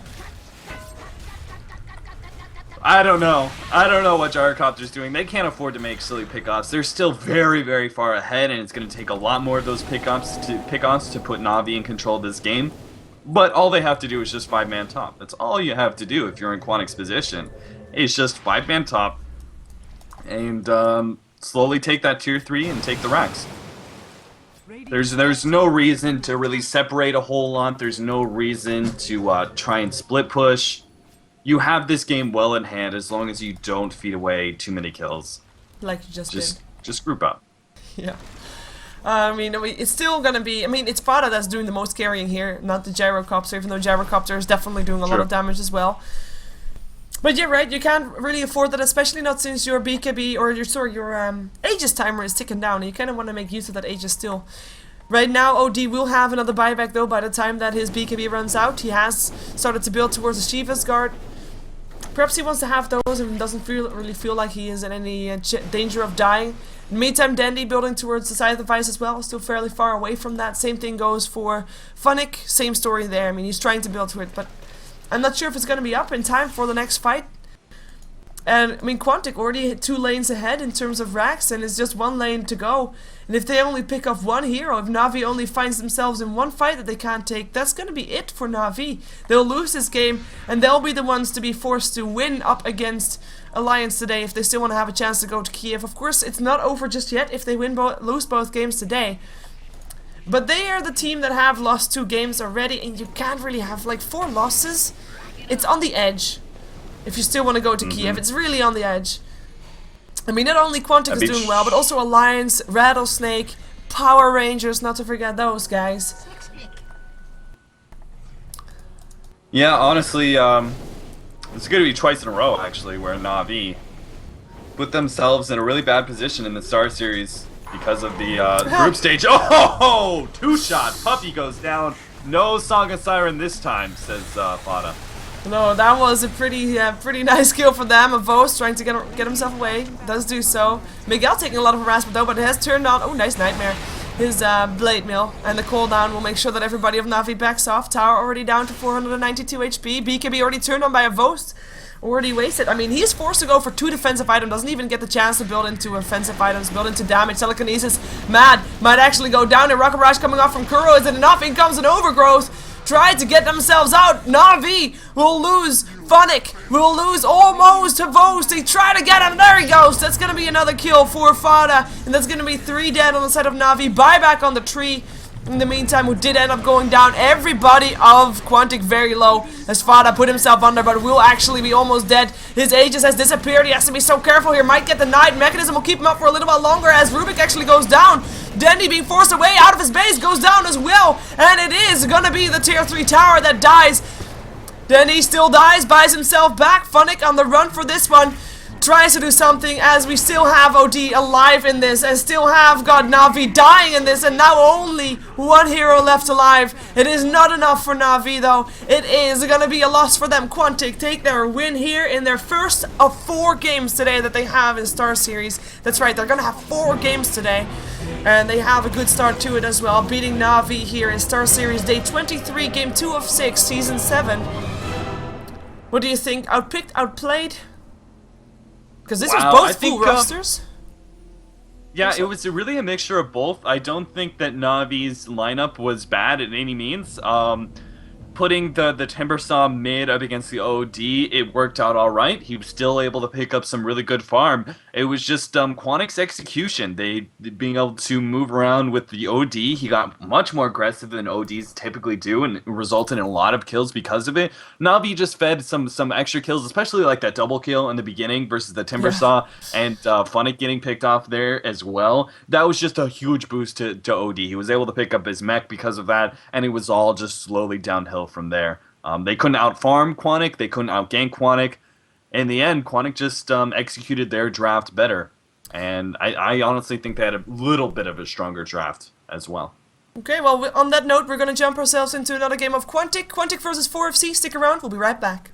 I don't know. I don't know what Gyrocopter's doing. They can't afford to make silly pickoffs. They're still very, very far ahead, and it's going to take a lot more of those pickoffs to put Na'Vi in control of this game. But all they have to do is just 5-man top. That's all you have to do if you're in Quantic's position. It's just 5-man top, and slowly take that tier 3 and take the racks. There's no reason to really separate a whole lot. There's no reason to try and split push. You have this game well in hand as long as you don't feed away too many kills.
Like you just did.
Just group up.
Yeah. I mean, it's still gonna be... I mean, it's Pada that's doing the most carrying here, not the Gyrocopter, even though Gyrocopter is definitely doing a lot of damage as well. But you're right, you can't really afford that, especially not since your BKB, or your Aegis timer is ticking down, and you kind of want to make use of that Aegis still. Right now, OD will have another buyback though by the time that his BKB runs out. He has started to build towards the Shiva's guard. Perhaps he wants to have those and doesn't really feel like he is in any danger of dying. In the meantime, Dandy building towards the side of the Vice as well, still fairly far away from that. Same thing goes for Funnick, same story there. I mean, he's trying to build to it, but I'm not sure if it's going to be up in time for the next fight. And, I mean, Quantic already hit 2 lanes ahead in terms of racks, and it's just 1 lane to go. And if they only pick off 1 hero, if Na'Vi only finds themselves in 1 fight that they can't take, that's going to be it for Na'Vi. They'll lose this game, and they'll be the ones to be forced to win up against Alliance today if they still want to have a chance to go to Kiev. Of course, it's not over just yet if they lose both games today. But they are the team that have lost 2 games already, and you can't really have like 4 losses. It's on the edge. If you still want to go to Kiev, it's really on the edge. I mean, not only Quantic is doing well, but also Alliance, Rattlesnake, Power Rangers, not to forget those guys.
Yeah, honestly, it's going to be twice in a row, actually, where Na'Vi put themselves in a really bad position in the StarSeries because of the group stage. Oh, 2-shot. Puppy goes down. No Song of Siren this time, says Fada.
No, that was a pretty nice kill for them. Avos trying to get himself away. Does do so. Miguel taking a lot of harassment though, but it has turned on. Oh, nice Nightmare. His Blade Mill. And the cooldown will make sure that everybody of Na'Vi backs off. Tower already down to 492 HP. BKB already turned on by Avos. Already wasted. I mean, he's forced to go for 2 defensive items. Doesn't even get the chance to build into offensive items. Build into damage. Telekinesis. Mad. Might actually go down. And Rocket Barrage coming off from Kuro. Is it enough? In comes an Overgrowth. Tried to get themselves out. Na'Vi will lose. Funnick will lose almost to Vos. They try to get him. There he goes. That's going to be another kill for Fada. And that's going to be 3 dead on the side of Na'Vi. Buyback on the tree. in the meantime, who did end up going down. Everybody of Quantic very low, as Fada put himself under, but will actually be almost dead. His Aegis has disappeared. He has to be so careful here. Might get denied. Mechanism will keep him up for a little while longer as Rubik actually goes down. Dendy being forced away out of his base goes down as well, and it is gonna be the tier 3 tower that dies. Dendy still dies, buys himself back. Funnick on the run for this one. Tries to do something as we still have OD alive in this and still have got Na'Vi dying in this, and now only one hero left alive. It is not enough for Na'Vi though. It is gonna be a loss for them. Quantic take their win here in their first of 4 games today that they have in StarSeries. That's right, they're gonna have 4 games today, and they have a good start to it as well, beating Na'Vi here in StarSeries Day 23, Game 2 of 6, Season 7. What do you think? Outpicked, outplayed? Because this was both full rosters.
Yeah, it was really a mixture of both. I don't think that Navi's lineup was bad in any means. Putting the Timbersaw mid up against the OD, it worked out all right. He was still able to pick up some really good farm. It was just Quantic's execution. They being able to move around with the OD. He got much more aggressive than ODs typically do, and it resulted in a lot of kills because of it. Navi just fed some extra kills, especially like that double kill in the beginning versus the Timbersaw, and Funnick getting picked off there as well. That was just a huge boost to OD. He was able to pick up his mech because of that, and it was all just slowly downhill from there. They couldn't outfarm Quantic, they couldn't outgank Quantic. In the end, Quantic just executed their draft better, and I honestly think they had a little bit of a stronger draft as well.
Okay, well, on that note, we're gonna jump ourselves into another game of Quantic. Quantic versus 4FC. Stick around, we'll be right back.